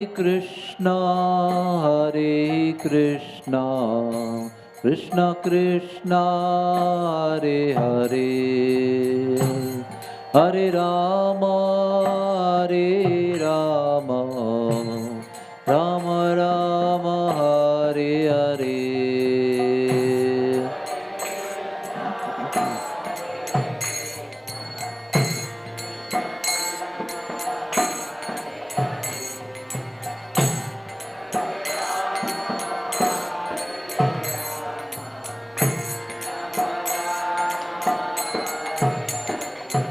Krishna Hare Krishna Krishna Krishna Hare Hare Hare Rama Hare Rama Rama Rama Hare Hare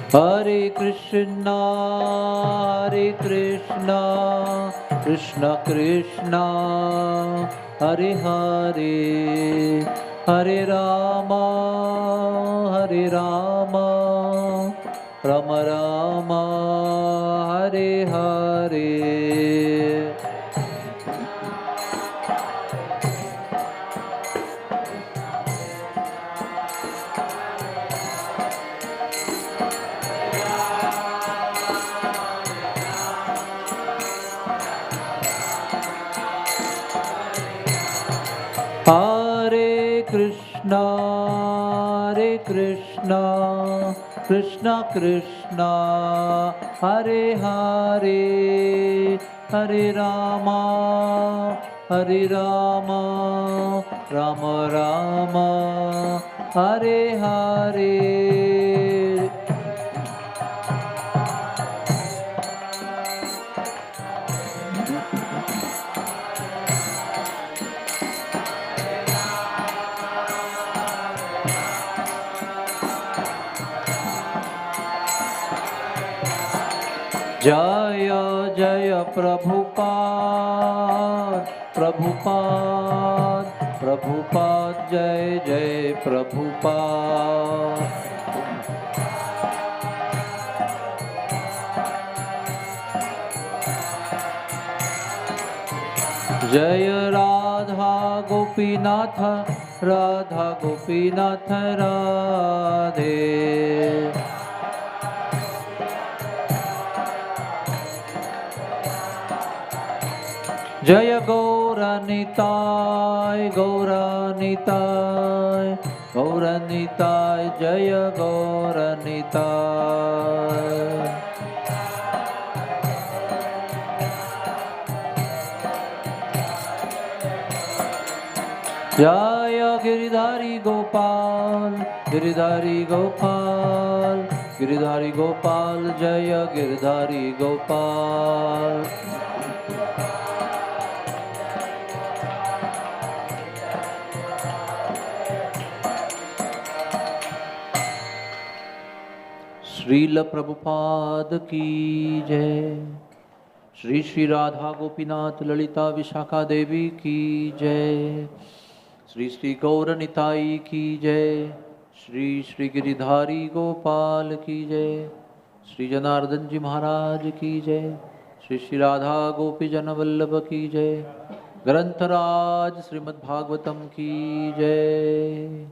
Hare Krishna, Krishna Krishna, Hare Hare, Hare Rama, Rama Rama, Hare Hare. Hare Krishna, Krishna Krishna, Hare Hare, Hare Rama, Rama Rama, Hare Hare. Jaya Jaya Prabhupada, Prabhupada, Prabhupada, Jai Jai Prabhupada. Jaya Radha Gopinatha, Radha Gopinatha Radhe. Jaya Gauranitai, Gauranitai, Gauranitai, Jaya Gauranitai. Jaya Giridhari Gopal, Giridhari Gopal, Giridhari Gopal, Jaya Giridhari Gopal. Srila Prabhupada की जय। श्री श्री राधा गोपीनाथ ललिता विशाखा देवी की जय। श्री श्री गौर निताई की जय। श्री श्री गिरिधारी गोपाल की जय। श्री जनार्दन जी महाराज की जय। श्री श्री राधा गोपी जन वल्लभ की जय। ग्रंथराज श्रीमद् भागवतम की जय।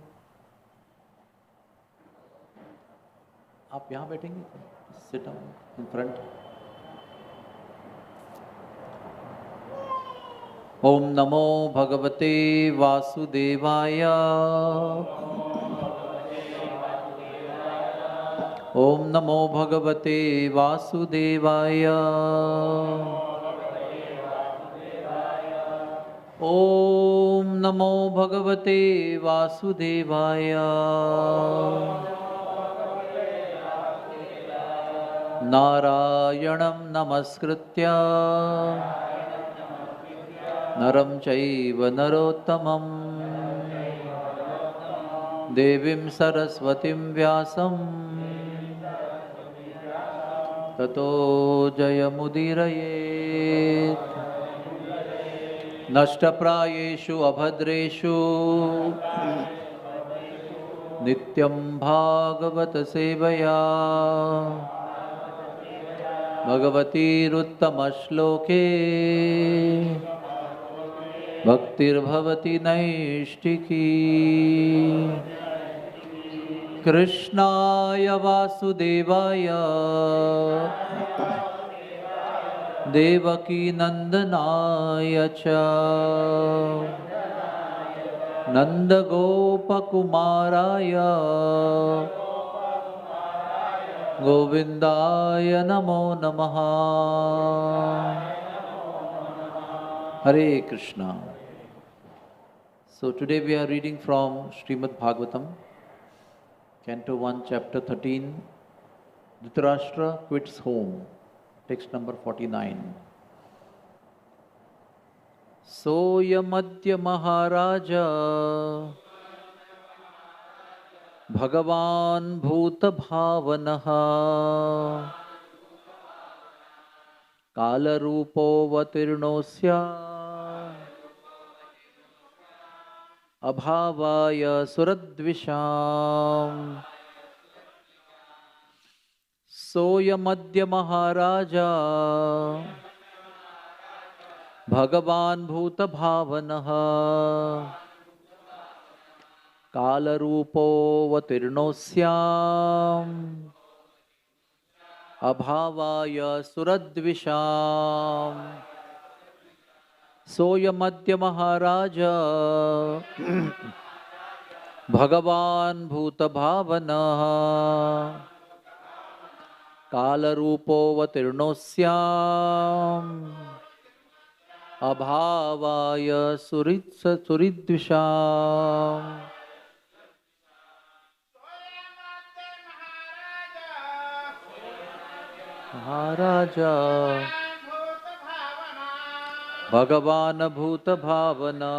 आप यहाँ बैठेंगे? Sit down in front. ओम नमो भगवते वासुदेवाय। ओम नमो भगवते वासुदेवाय। ओम नमो भगवते वासुदेवाय। नारायणं नमस्कृत्य नरं चैव नरोत्तमं देवीं सरस्वतीं व्यासं ततो जयमुदीरयेत्। नष्टप्रायेषु अभद्रेषु नित्यं भागवत सेवया भगवतीरुत्तमश्लोके भक्तिर्भवति नैष्टिकी। कृष्णाय वासुदेवाय Devaki Nandanaya cha Nanda Gopakumaraya Govindaya Namo Namaha. Hare Krishna. So today we are reading from Srimad Bhagavatam, Canto 1, Chapter 13, Dhritarashtra quits home, text number 49. Soyamadya Maharaja Bhagavan Bhuta Bhavanaha Kala Rupo Vatirnosya Abhavaya Suradvisham. Soyamadya Maharaja Bhagavan Bhuta Bhavanaha Kala Rupo Vatirnosyam Abhavaya Suradvisham. Soyamadya Maharaja Bhagavan Bhuta Bhavanaha Kala Rupo Vatirnosyam Abhavaya Suridvisham. Maharaja Bhagavan Bhuta Bhavana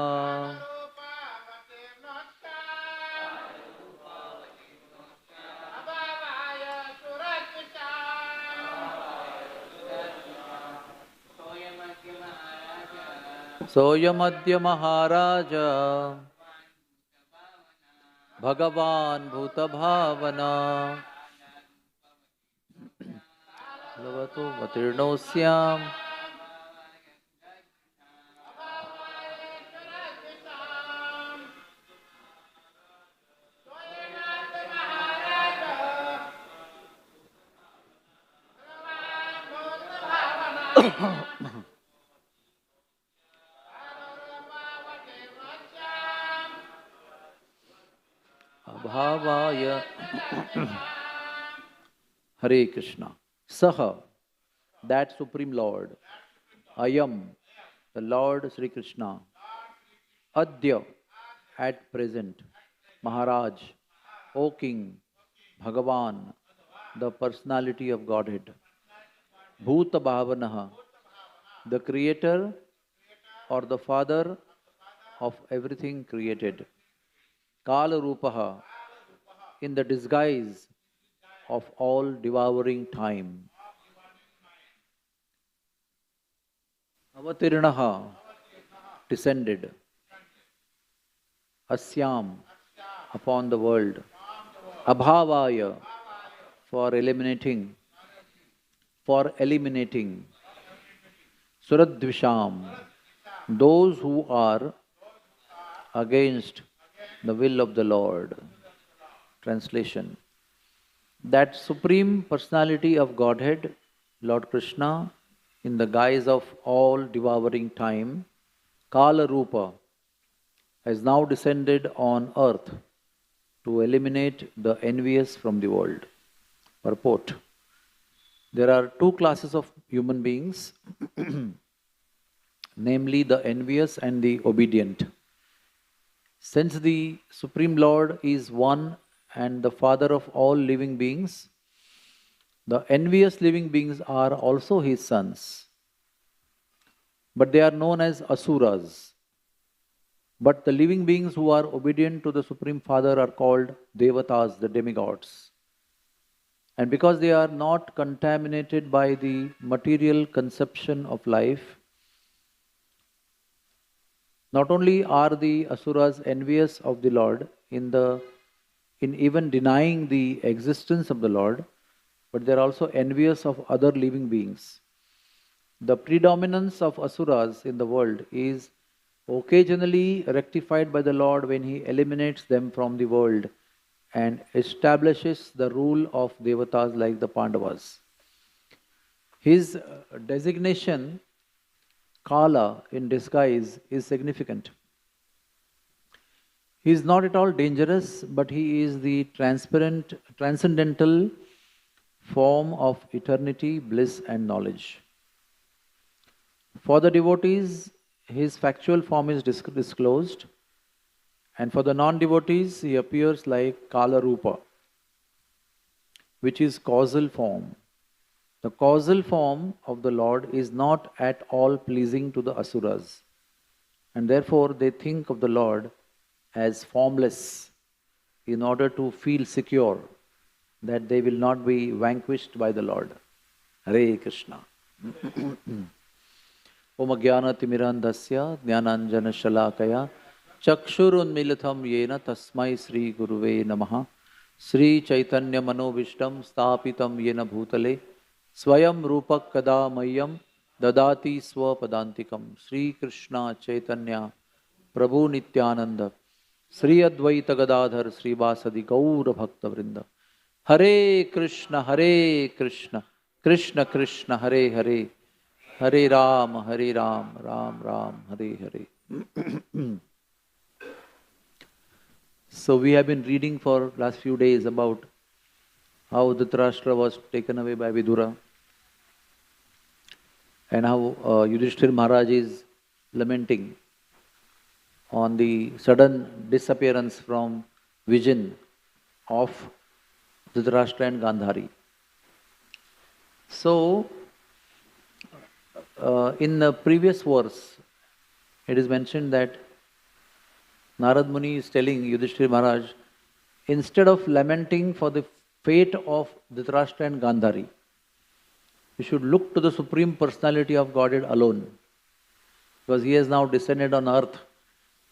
Soyamadya Maharaja Bhagavan Bhuta Bhavana Lavatu Vatirnosyam Abhavaya. Hare Krishna. Saha, that Supreme Lord. Ayam, the Lord Sri Krishna. Adya, at present. Maharaj, O King. Bhagavan, the personality of Godhead. Bhuta Bhavanaha, the creator or the father of everything created. Kala Rupaha, in the disguise of all devouring time. Avatirnaha, descended. Asyam, upon the world. Abhavaya, for eliminating. Suradvisham, those who are against the will of the Lord. Translation. That Supreme Personality of Godhead, Lord Krishna, in the guise of all devouring time, Kala Rupa, has now descended on earth to eliminate the envious from the world. Purport. There are two classes of human beings, namely the envious and the obedient. Since the Supreme Lord is one and the Father of all living beings, the envious living beings are also His sons. But they are known as Asuras. But the living beings who are obedient to the Supreme Father are called Devatas, the demigods. And because they are not contaminated by the material conception of life, not only are the Asuras envious of the Lord in even denying the existence of the Lord, but they are also envious of other living beings. The predominance of Asuras in the world is occasionally rectified by the Lord when He eliminates them from the world and establishes the rule of Devatas like the Pandavas. His designation, Kala in disguise, is significant. He is not at all dangerous, but he is the transcendental form of eternity, bliss, and knowledge. For the devotees, his factual form is disclosed, and for the non-devotees, he appears like Kala Rupa, which is causal form. The causal form of the Lord is not at all pleasing to the asuras, and therefore they think of the Lord as formless in order to feel secure that they will not be vanquished by the Lord. Hare Krishna. Om Jnanatimirandasya Jnananjana Shalakaya Chakshurunmilitam Yena Tasmai Sri Guruve Namaha Sri Chaitanya Manovishtam Stapitam Yena Bhutale Swayam Rupak Kada Mayam Dadati Swapadantikam Sri Krishna Chaitanya Prabhu Nityananda Sri Advaita Gadadhar Sri Vasadi Gaura Bhakta Vrinda Hare Krishna Krishna Krishna Hare Hare Hare Ram Ram Ram Hare Hare. So we have been reading for last few days about how Dhritarashtra was taken away by Vidura and how Yudhishthira Maharaj is lamenting on the sudden disappearance from vision of Dhritarashtra and Gandhari. So, in the previous verse, it is mentioned that Narad Muni is telling Yudhishthira Maharaj, instead of lamenting for the fate of Dhritarashtra and Gandhari, you should look to the Supreme Personality of Godhead alone, because he has now descended on earth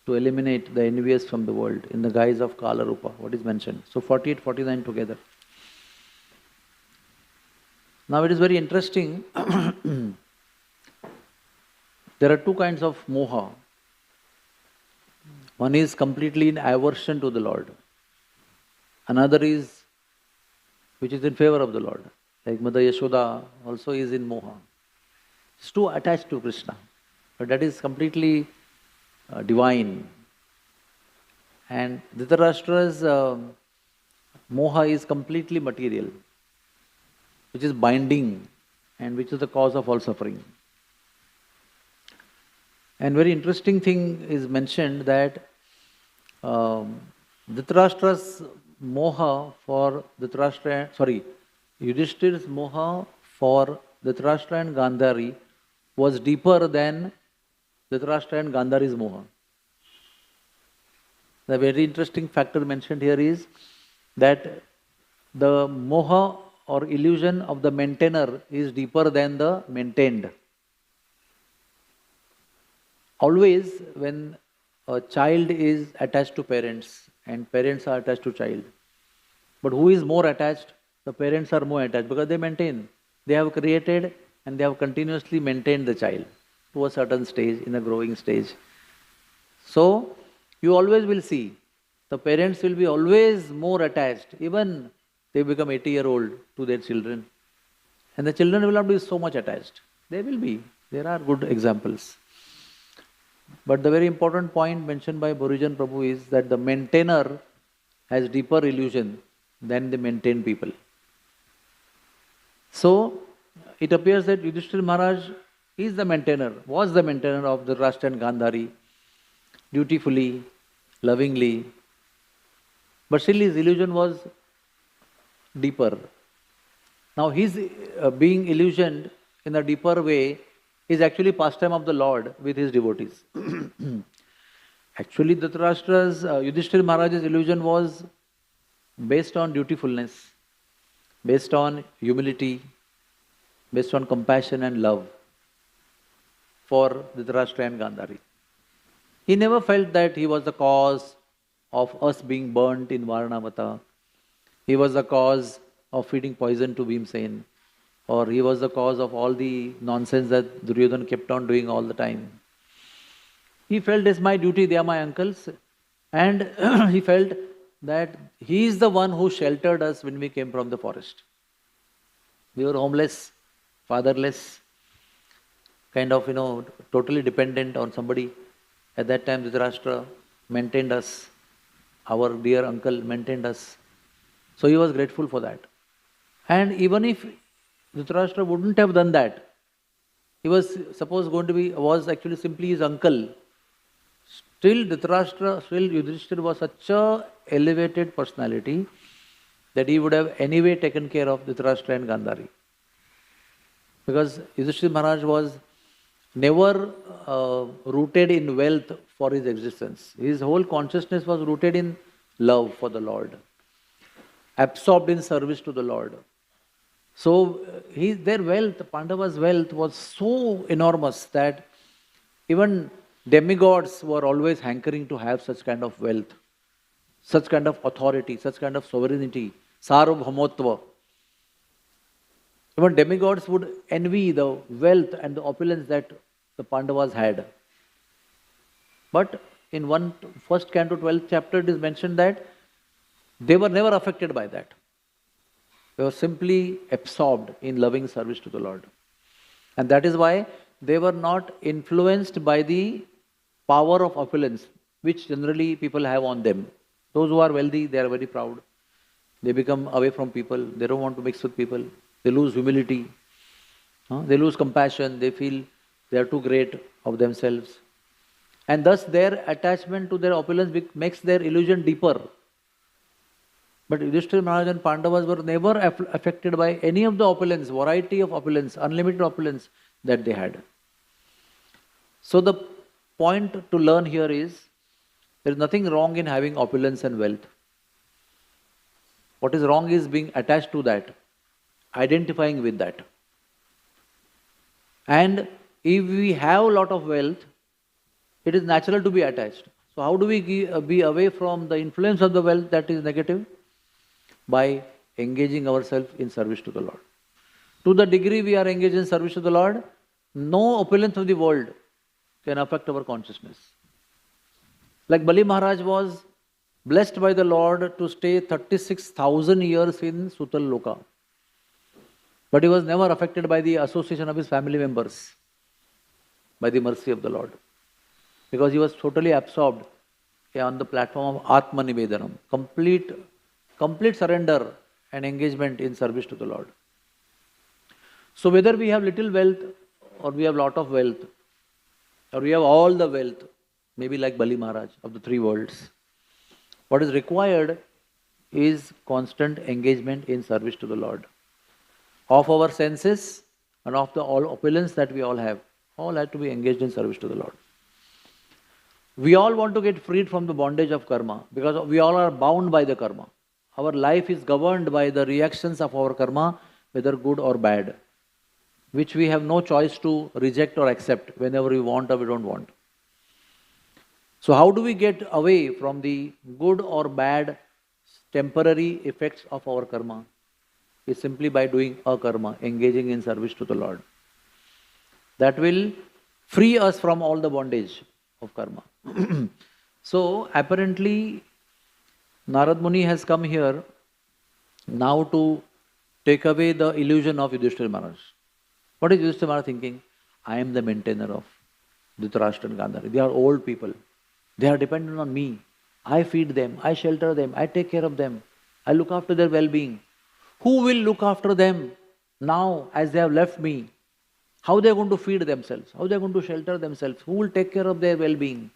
to eliminate the envious from the world in the guise of Kala Rupa, what is mentioned. So 48, 49 together. Now it is very interesting. There are two kinds of moha. One is completely in aversion to the Lord. Another is which is in favor of the Lord. Like Mother Yashoda also is in moha. It's too attached to Krishna. But that is completely divine. And Dhritarashtra's moha is completely material, which is binding and which is the cause of all suffering. And very interesting thing is mentioned that Dhritarashtra's moha for Yudhishthira's moha for Dhritarashtra and Gandhari was deeper than Dhritarashtra and Gandhari's moha. The very interesting factor mentioned here is that the moha or illusion of the maintainer is deeper than the maintained. Always when a child is attached to parents and parents are attached to child, but who is more attached? The parents are more attached because they maintain. They have created and they have continuously maintained the child to a certain stage, in a growing stage. So, you always will see, the parents will be always more attached, even they become 80-year-old to their children. And the children will not be so much attached. They will be. There are good examples. But the very important point mentioned by Borijan Prabhu is that the maintainer has deeper illusion than the maintained people. So, it appears that Yudhishthira Maharaj is the maintainer, was the maintainer of the Dhritarashtra and Gandhari, dutifully, lovingly, but still his illusion was deeper. Now his being illusioned in a deeper way is actually pastime of the Lord with his devotees. Actually Dhritarashtra's, Yudhishthira Maharaj's illusion was based on dutifulness, based on humility, based on compassion and love for Dhritarashtra and Gandhari. He never felt that he was the cause of us being burnt in Varanavata. He was the cause of feeding poison to Bhimsen, or he was the cause of all the nonsense that Duryodhana kept on doing all the time. He felt it's my duty, they are my uncles, and he felt that he is the one who sheltered us when we came from the forest. We were homeless fatherless, kind of, totally dependent on somebody. At that time, Dhritarashtra maintained us. Our dear uncle maintained us. So he was grateful for that. And even if Dhritarashtra wouldn't have done that, he was was actually simply his uncle. Still Yudhishthira was such a elevated personality that he would have anyway taken care of Dhritarashtra and Gandhari. Because Yudhishthira Maharaj was never rooted in wealth for his existence. His whole consciousness was rooted in love for the Lord, absorbed in service to the Lord. So their wealth, Pandava's wealth, was so enormous that even demigods were always hankering to have such kind of wealth, such kind of authority, such kind of sovereignty, sarvabhaumotva. Even demigods would envy the wealth and the opulence that the Pandavas had. But in first canto, 12th chapter, it is mentioned that they were never affected by that. They were simply absorbed in loving service to the Lord. And that is why they were not influenced by the power of opulence, which generally people have on them. Those who are wealthy, they are very proud. They become away from people. They don't want to mix with people. They lose humility. They lose compassion. They feel they are too great of themselves. And thus their attachment to their opulence makes their illusion deeper. But Yudhishthira Maharaj and Pandavas were never affected by any of the opulence, variety of opulence, unlimited opulence that they had. So the point to learn here is, there is nothing wrong in having opulence and wealth. What is wrong is being attached to that, identifying with that. And if we have a lot of wealth, it is natural to be attached. So how do we be away from the influence of the wealth that is negative? By engaging ourselves in service to the Lord. To the degree we are engaged in service to the Lord, no opulence of the world can affect our consciousness. Like Bali Maharaj was blessed by the Lord to stay 36,000 years in Sutal Loka. But he was never affected by the association of his family members, by the mercy of the Lord. Because he was totally absorbed on the platform of Atma Nivedanam, complete surrender and engagement in service to the Lord. So whether we have little wealth or we have lot of wealth, or we have all the wealth, maybe like Bali Maharaj of the three worlds, what is required is constant engagement in service to the Lord. Of our senses and of the all opulence that we all have to be engaged in service to the Lord. We all want to get freed from the bondage of karma because we all are bound by the karma. Our life is governed by the reactions of our karma, whether good or bad, which we have no choice to reject or accept whenever we want or we don't want. So how do we get away from the good or bad temporary effects of our karma? It's simply by doing akarma, engaging in service to the Lord. That will free us from all the bondage of karma. So apparently Narad Muni has come here now to take away the illusion of Yudhishthira Maharaj. What is Yudhishthira Maharaj thinking? I am the maintainer of Dhritarashtra and Gandhari. They are old people. They are dependent on me. I feed them, I shelter them, I take care of them. I look after their well-being. Who will look after them now as they have left me? How they are going to feed themselves? How they are going to shelter themselves? Who will take care of their well-being?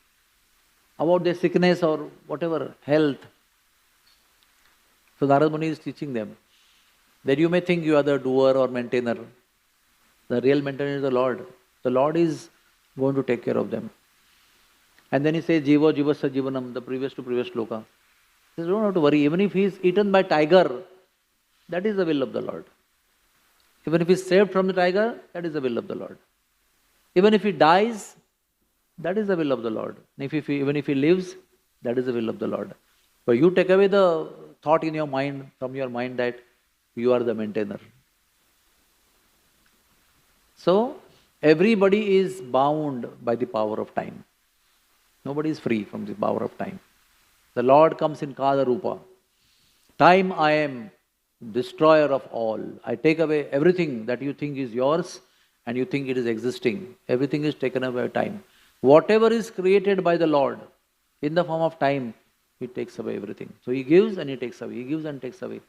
About their sickness or whatever, health. So Narad Muni is teaching them that you may think you are the doer or maintainer. The real maintainer is the Lord. The Lord is going to take care of them. And then he says, Jiva Jivasya Jivanam, the previous to previous shloka. He says, don't have to worry. Even if he is eaten by tiger, that is the will of the Lord. Even if he is saved from the tiger, that is the will of the Lord. Even if he dies, that is the will of the Lord. Even if he lives, that is the will of the Lord. But you take away the thought in your mind, from your mind, that you are the maintainer. So, everybody is bound by the power of time. Nobody is free from the power of time. The Lord comes in Kala Rupa. Time I am. destroyer of all. I take away everything that you think is yours and you think it is existing. Everything is taken away by time. Whatever is created by the Lord in the form of time, He takes away everything. So He gives and He takes away. He gives and takes away.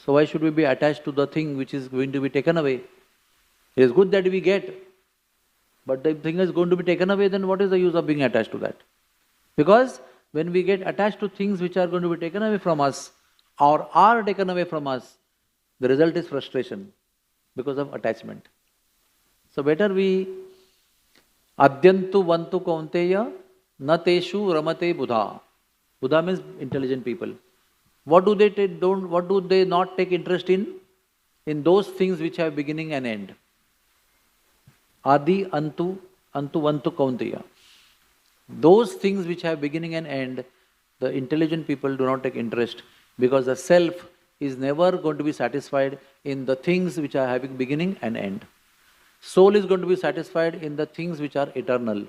So why should we be attached to the thing which is going to be taken away? It is good that we get, but the thing is going to be taken away, then what is the use of being attached to that? Because when we get attached to things which are going to be taken away from us, or are taken away from us, the result is frustration because of attachment. So better we adyantu vantu kaunteya na teshu ramate buddha. Buddha means intelligent people. What do they not take interest in? In those things which have beginning and end. Adi antu vantu kaunteya. Those things which have beginning and end, the intelligent people do not take interest, because the self is never going to be satisfied in the things which are having beginning and end. Soul is going to be satisfied in the things which are eternal.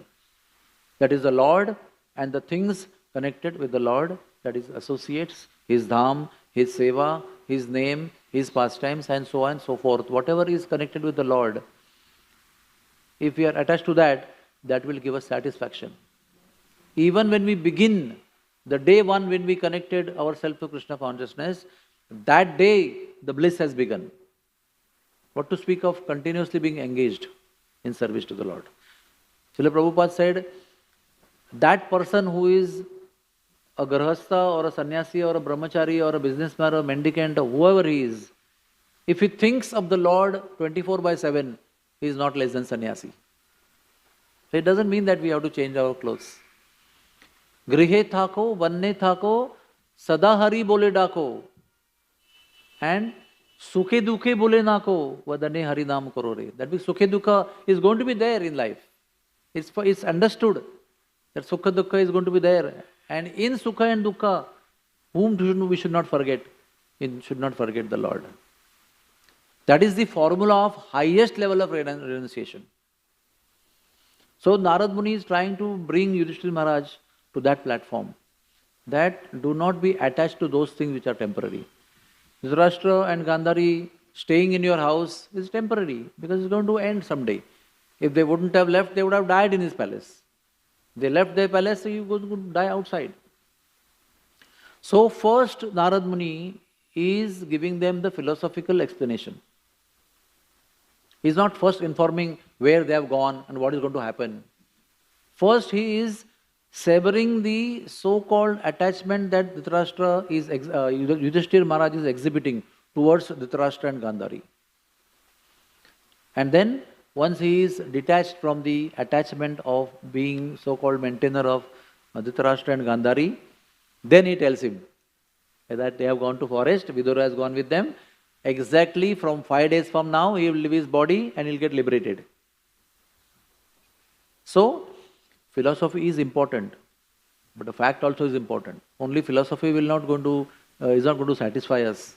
That is the Lord and the things connected with the Lord, that is associates, His dham, His seva, His name, His pastimes, and so on and so forth. Whatever is connected with the Lord, if we are attached to that, that will give us satisfaction. Even when we begin, the day one when we connected ourselves to Krishna consciousness, that day the bliss has begun. What to speak of continuously being engaged in service to the Lord. Srila Prabhupada said, that person who is a grahastha or a sannyasi or a brahmachari or a businessman or a mendicant or whoever he is, if he thinks of the Lord 24/7, he is not less than sannyasi. So it doesn't mean that we have to change our clothes. Grihe thako, vanne thako, sada hari bole dako, and sukhe dukhe bole nako, vadane harinam karore. That means sukhe dukha is going to be there in life. It's understood that sukha dukha is going to be there. And in sukha and dukkha, whom we should not forget? We should not forget the Lord. That is the formula of highest level of renunciation. So Narad Muni is trying to bring Yudhishthira Maharaj to that platform, that do not be attached to those things which are temporary. Dhritarashtra and Gandhari staying in your house is temporary, because it's going to end someday. If they wouldn't have left, they would have died in his palace. They left their palace, so you could die outside. So first Narad Muni is giving them the philosophical explanation. He is not first informing where they have gone and what is going to happen. First he is severing the so-called attachment that Yudhishthira Maharaj is exhibiting towards Dhritarashtra and Gandhari. And then once he is detached from the attachment of being so-called maintainer of Dhritarashtra and Gandhari, then he tells him that they have gone to forest, Vidura has gone with them. Exactly from 5 days from now, he will leave his body and he will get liberated. So, philosophy is important, but the fact also is important. Only philosophy is not going to satisfy us.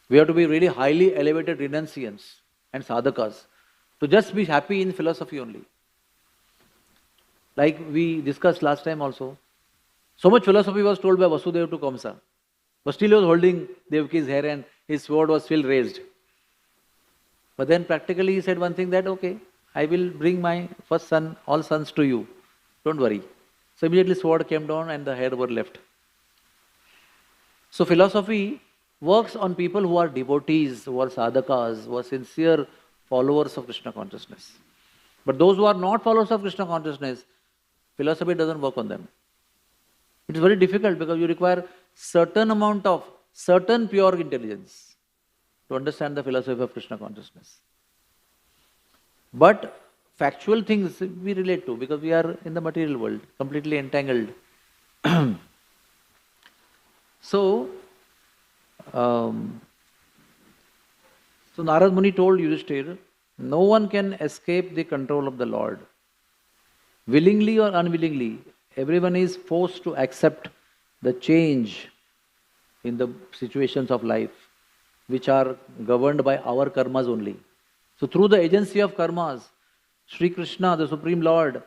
We have to be really highly elevated renunciants and sadhakas to just be happy in philosophy only. Like we discussed last time also, so much philosophy was told by Vasudeva to Kamsa, but still he was holding Devaki's hair and his sword was still raised. But then practically he said one thing, that okay, I will bring my first son, all sons to you, don't worry. So immediately sword came down and the hair were left. So philosophy works on people who are devotees, who are sadhakas, who are sincere followers of Krishna consciousness. But those who are not followers of Krishna consciousness, philosophy doesn't work on them. It is very difficult, because you require certain amount of certain pure intelligence to understand the philosophy of Krishna consciousness. But factual things we relate to, because we are in the material world, completely entangled. So Narad Muni told Yudhishthira, no one can escape the control of the Lord. Willingly or unwillingly, everyone is forced to accept the change in the situations of life, which are governed by our karmas only. So through the agency of karmas, Sri Krishna, the Supreme Lord,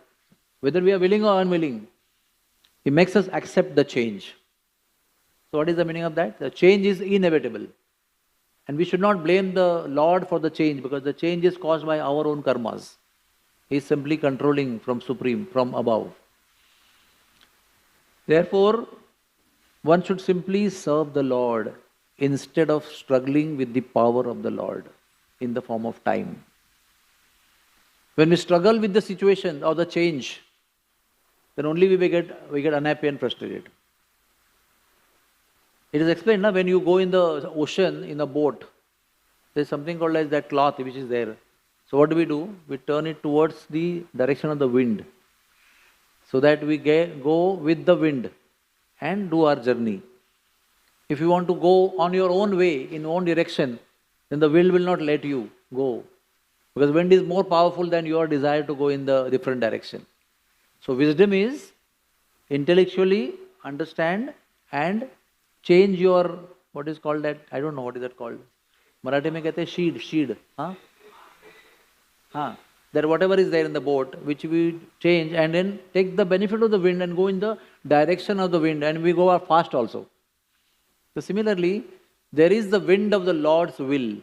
whether we are willing or unwilling, He makes us accept the change. So what is the meaning of that? The change is inevitable. And we should not blame the Lord for the change, because the change is caused by our own karmas. He is simply controlling from Supreme, from above. Therefore, one should simply serve the Lord instead of struggling with the power of the Lord in the form of time. When we struggle with the situation or the change, then only we get unhappy and frustrated. It is explained, na, when you go in the ocean in a boat, there is something called as that cloth which is there. So what do? We turn it towards the direction of the wind, so that we go with the wind and do our journey. If you want to go on your own way, in your own direction, then the wind will not let you go, because wind is more powerful than your desire to go in the different direction. So wisdom is intellectually understand and change your, what is called that, I don't know what is that called. Marathi mein kehte sheed. That whatever is there in the boat, which we change and then take the benefit of the wind and go in the direction of the wind, and we go fast also. So similarly, there is the wind of the Lord's will.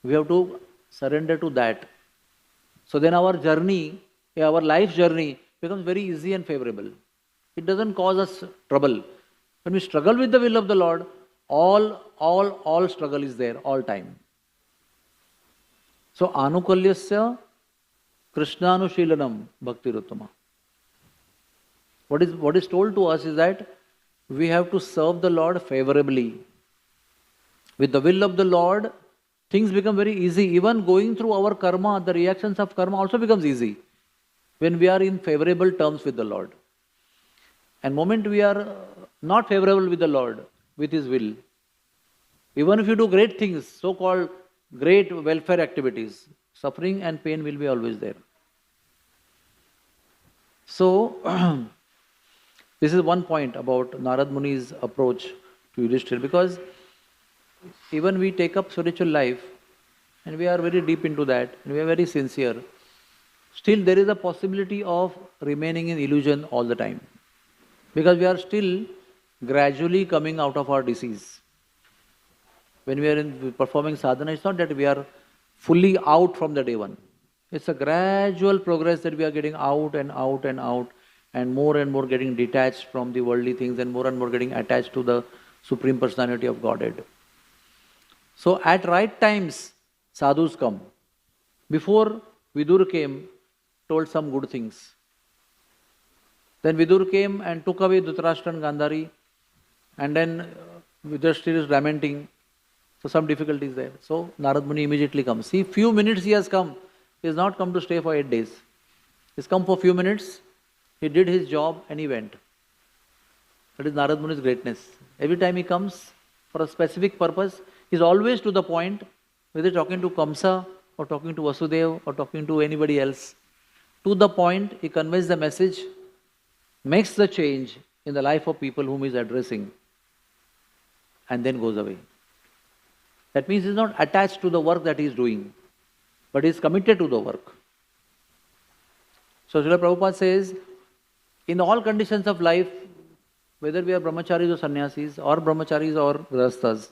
We have to surrender to that. So then our journey, our life journey becomes very easy and favorable. It doesn't cause us trouble. When we struggle with the will of the Lord, all struggle is there, all time. So anukalyasya krishnanushilanam bhaktiruttama. What is told to us is that we have to serve the Lord favorably. With the will of the Lord, things become very easy. Even going through our karma, the reactions of karma also becomes easy when we are in favorable terms with the Lord. And moment we are not favorable with the Lord, with His will, even if you do great things, so-called great welfare activities, suffering and pain will be always there. So, this is one point about Narad Muni's approach to Yudhishthira, because even we take up spiritual life and we are very deep into that and we are very sincere, still there is a possibility of remaining in illusion all the time, because we are still gradually coming out of our disease. When we are performing sadhana, it's not that we are fully out from the day one. It's a gradual progress that we are getting out and out and out, and more getting detached from the worldly things, and more getting attached to the Supreme Personality of Godhead. So at right times, sadhus come. Before Vidur came, told some good things. Then Vidur came and took away Dhritarashtra and Gandhari, and then Yudhishthira is lamenting. So some difficulties there. So Narad Muni immediately comes. See, few minutes he has come. He has not come to stay for 8 days. He has come for few minutes. He did his job and he went. That is Narad Muni's greatness. Every time he comes for a specific purpose, he is always to the point, whether talking to Kamsa or talking to Vasudev or talking to anybody else. To the point, he conveys the message, makes the change in the life of people whom he is addressing, and then goes away. That means he is not attached to the work that he is doing, but he is committed to the work. So Srila Prabhupada says, in all conditions of life, whether we are brahmacharis or sannyasis, or brahmacharis or grahasthas,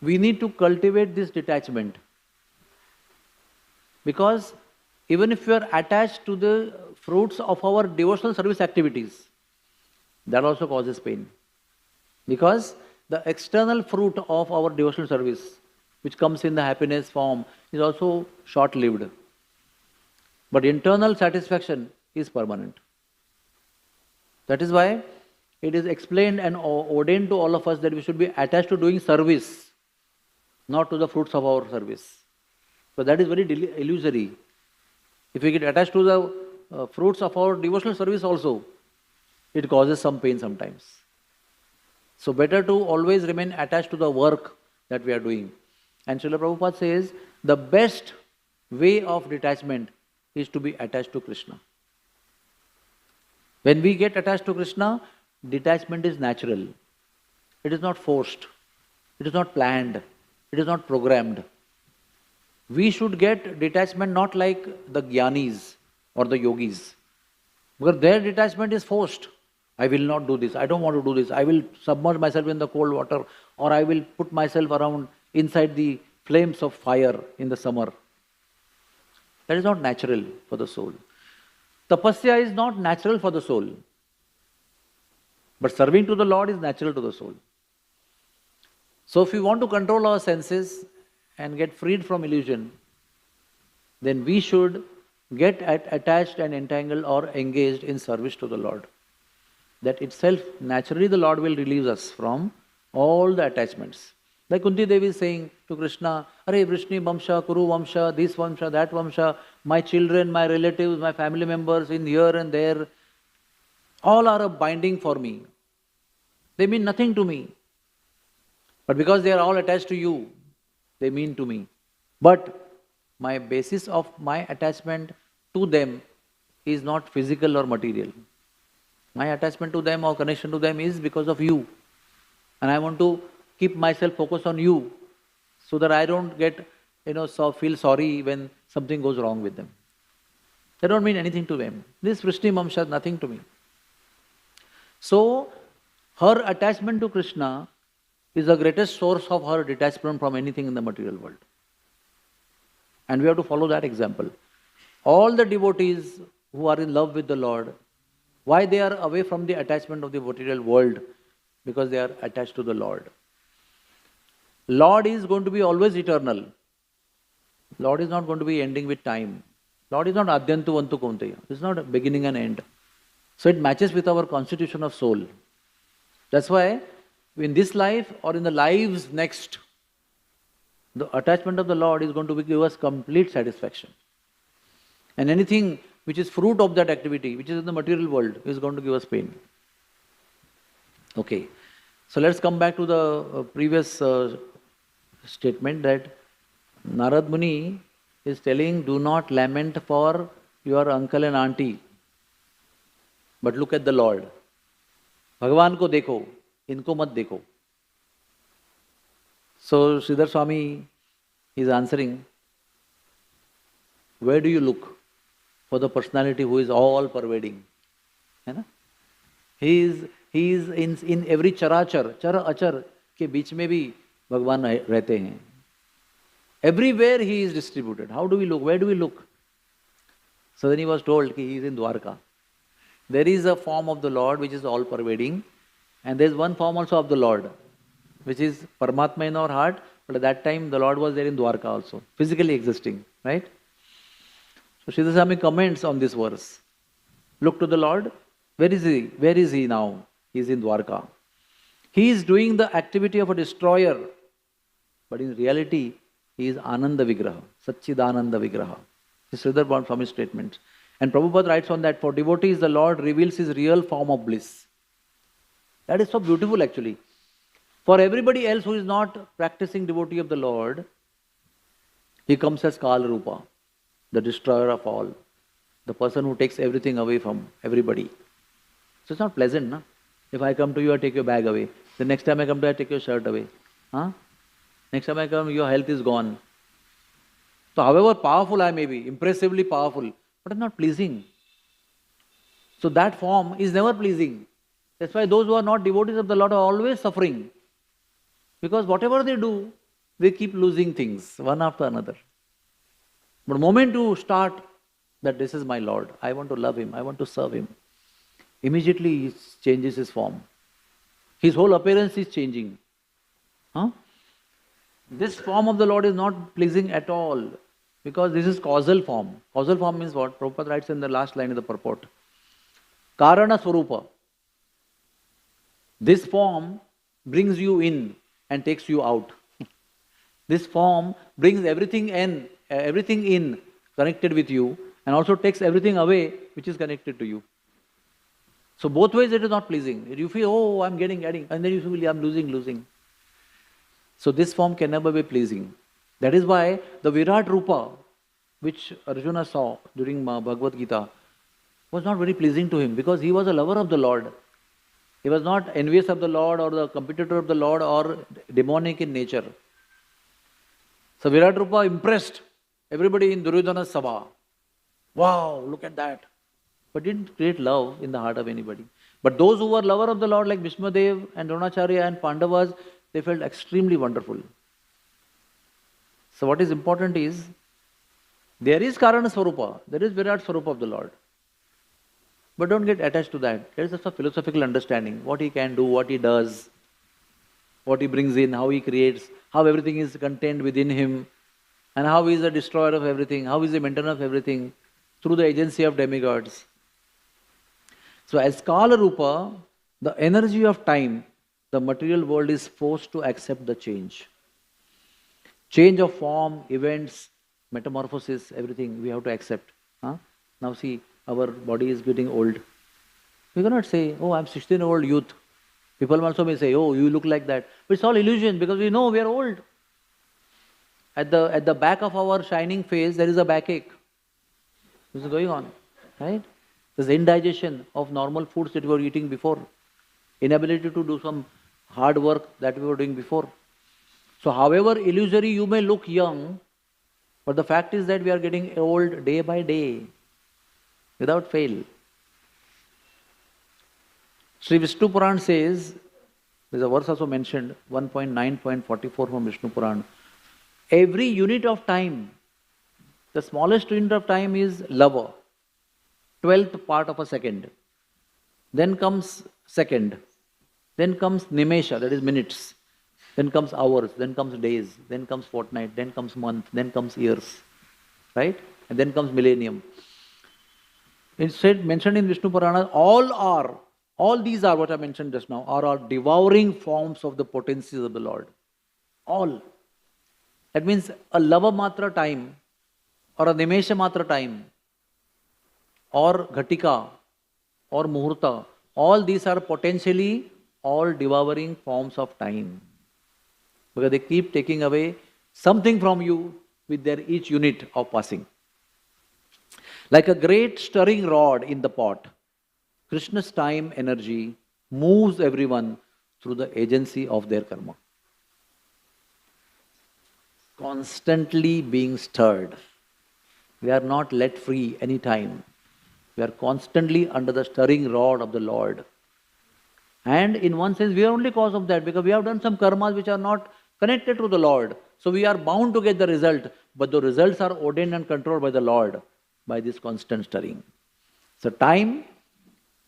we need to cultivate this detachment. Because even if we are attached to the fruits of our devotional service activities, that also causes pain. Because the external fruit of our devotional service, which comes in the happiness form, is also short-lived. But internal satisfaction is permanent. That is why it is explained and ordained to all of us that we should be attached to doing service, not to the fruits of our service. So that is very illusory. If we get attached to the fruits of our devotional service also, it causes some pain sometimes. So better to always remain attached to the work that we are doing. And Srila Prabhupada says, the best way of detachment is to be attached to Krishna. When we get attached to Krishna, detachment is natural. It is not forced. It is not planned. It is not programmed. We should get detachment not like the jnanis or the yogis, because their detachment is forced. I will not do this. I don't want to do this. I will submerge myself in the cold water, or I will put myself around inside the flames of fire in the summer. That is not natural for the soul. Tapasya is not natural for the soul. But serving to the Lord is natural to the soul. So if we want to control our senses and get freed from illusion, then we should get attached and entangled or engaged in service to the Lord. That itself, naturally the Lord will release us from all the attachments. Like Kunti Devi is saying to Krishna, Are Vrishni Vamsha, Kuru Vamsha, this Vamsha, that Vamsha, my children, my relatives, my family members in here and there, all are a binding for me. They mean nothing to me. But because they are all attached to you, they mean to me. But my basis of my attachment to them is not physical or material. My attachment to them or connection to them is because of you. And I want to keep myself focused on you so that I don't get, feel sorry when something goes wrong with them. They don't mean anything to them. This Vrishni Vamsha is nothing to me. So, her attachment to Krishna is the greatest source of her detachment from anything in the material world. And we have to follow that example. All the devotees who are in love with the Lord, why they are away from the attachment of the material world? Because they are attached to the Lord. Lord is going to be always eternal. Lord is not going to be ending with time. Lord is not Adyantu Vantu Kaunteya. It's not a beginning and end. So it matches with our constitution of soul. That's why in this life or in the lives next, the attachment of the Lord is going to give us complete satisfaction. And anything which is fruit of that activity, which is in the material world, is going to give us pain. Okay. So let's come back to the previous statement that Narad Muni is telling, do not lament for your uncle and auntie, but look at the Lord. Bhagavan ko dekho, inko mat dekho. So Sridhar Swami is answering, where do you look for the personality who is all pervading? He is in every charachar, chara achar के बीच में भी भगवान रहते हैं. Everywhere he is distributed. How do we look? Where do we look? So then he was told he is in Dwarka. There is a form of the Lord which is all pervading, and there is one form also of the Lord which is Paramatma in our heart, but at that time the Lord was there in Dwarka also, physically existing, right? So Sridhar Swami comments on this verse. Look to the Lord. Where is he? Where is he now? He is in Dwarka. He is doing the activity of a destroyer, but in reality he is Ananda Vigraha, Satchidananda Vigraha. This is Sridhar Swami's statement. And Prabhupada writes on that, for devotees the Lord reveals his real form of bliss. That is so beautiful actually. For everybody else who is not practicing devotee of the Lord, he comes as Kala Rupa, the destroyer of all, the person who takes everything away from everybody. So it's not pleasant, na? If I come to you, I take your bag away. The next time I come to you, I take your shirt away. Huh? Next time I come, your health is gone. So however powerful I may be, impressively powerful, but it's not pleasing. So that form is never pleasing. That's why those who are not devotees of the Lord are always suffering. Because whatever they do, they keep losing things, one after another. But the moment you start that this is my Lord, I want to love Him, I want to serve Him, immediately He changes His form. His whole appearance is changing. Huh? This form of the Lord is not pleasing at all, because this is causal form. Causal form means what? Prabhupada writes in the last line of the purport. Karana Swarupa. This form brings you in and takes you out. This form brings everything in, connected with you, and also takes everything away which is connected to you. So both ways it is not pleasing. You feel, oh, I'm getting, and then you feel, I'm losing. So this form can never be pleasing. That is why the Virat Rupa, which Arjuna saw during Bhagavad Gita, was not very pleasing to him, because he was a lover of the Lord. He was not envious of the Lord or the competitor of the Lord or demonic in nature. So Virat Rupa impressed everybody in Duryodhana's Sabha. Wow, look at that. But didn't create love in the heart of anybody. But those who were lover of the Lord like Bhishmadev and Dronacharya and Pandavas, they felt extremely wonderful. So what is important is, there is Karana Swarupa, there is Virat Swarupa of the Lord. But don't get attached to that. There is just a philosophical understanding, what he can do, what he does, what he brings in, how he creates, how everything is contained within him, and how he is a destroyer of everything, how he is a maintainer of everything, through the agency of demigods. So as Kala Rupa, the energy of time, the material world is forced to accept the change. Change of form, events, metamorphosis, everything we have to accept. Now see, our body is getting old. We cannot say, oh, I'm 16-year-old youth. People also may say, oh, you look like that. But it's all illusion, because we know we are old. At the back of our shining face, there is a backache. This is going on, right? There's indigestion of normal foods that we were eating before. Inability to do some hard work that we were doing before. So however illusory you may look young, but the fact is that we are getting old day by day, without fail. Sri Vishnu Puran says, there's a verse also mentioned, 1.9.44 from Vishnu Puran. Every unit of time, the smallest unit of time is lava, 12th part of a second. Then comes second. Then comes nimesha, that is minutes. Then comes hours, then comes days, then comes fortnight, then comes month, then comes years. Right? And then comes millennium. It's said, mentioned in Vishnu Purana, all these are what I mentioned just now, are devouring forms of the potencies of the Lord. All. That means a lava matra time, or a nimesha matra time, or ghatika, or muhurta, all these are potentially all devouring forms of time. Because they keep taking away something from you with their each unit of passing. Like a great stirring rod in the pot, Krishna's time energy moves everyone through the agency of their karma. Constantly being stirred. We are not let free any time. We are constantly under the stirring rod of the Lord. And in one sense, we are only cause of that, because we have done some karmas which are not connected to the Lord. So we are bound to get the result, but the results are ordained and controlled by the Lord, by this constant stirring. So time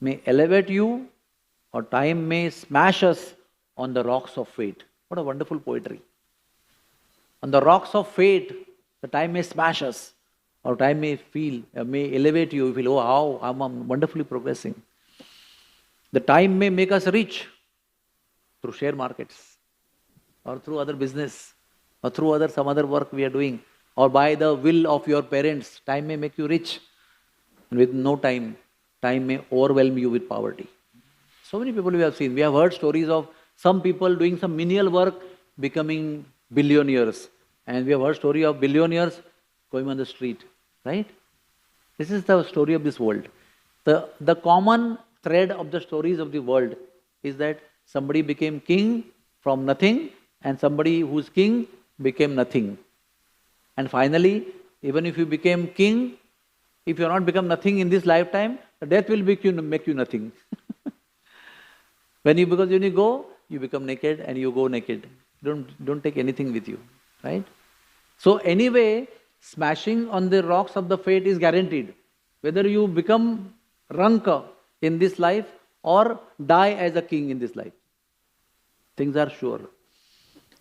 may elevate you, or time may smash us on the rocks of fate. What a wonderful poetry. On the rocks of fate, the time may smash us, or time may elevate you. You feel, oh, how I'm wonderfully progressing. The time may make us rich through share markets, or through other business, or through some other work we are doing, or by the will of your parents. Time may make you rich. And with no time, time may overwhelm you with poverty. So many people we have seen. We have heard stories of some people doing some menial work becoming billionaires. And we have heard story of billionaires going on the street. Right? This is the story of this world. The common thread of the stories of the world is that somebody became king from nothing, and somebody who's king became nothing. And finally, even if you became king, if you have not become nothing in this lifetime, death will make you nothing. Because when you go, you become naked and you go naked. Don't take anything with you. Right? So anyway, smashing on the rocks of the fate is guaranteed. Whether you become ranka in this life or die as a king in this life. Things are sure.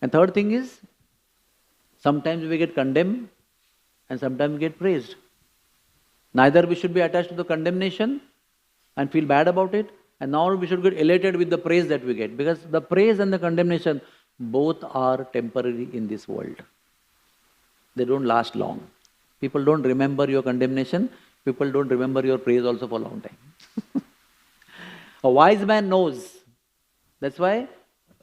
And third thing is, sometimes we get condemned and sometimes we get praised. Neither we should be attached to the condemnation and feel bad about it, and nor we should get elated with the praise that we get, because the praise and the condemnation both are temporary in this world. They don't last long. People don't remember your condemnation. People don't remember your praise also for a long time. A wise man knows. That's why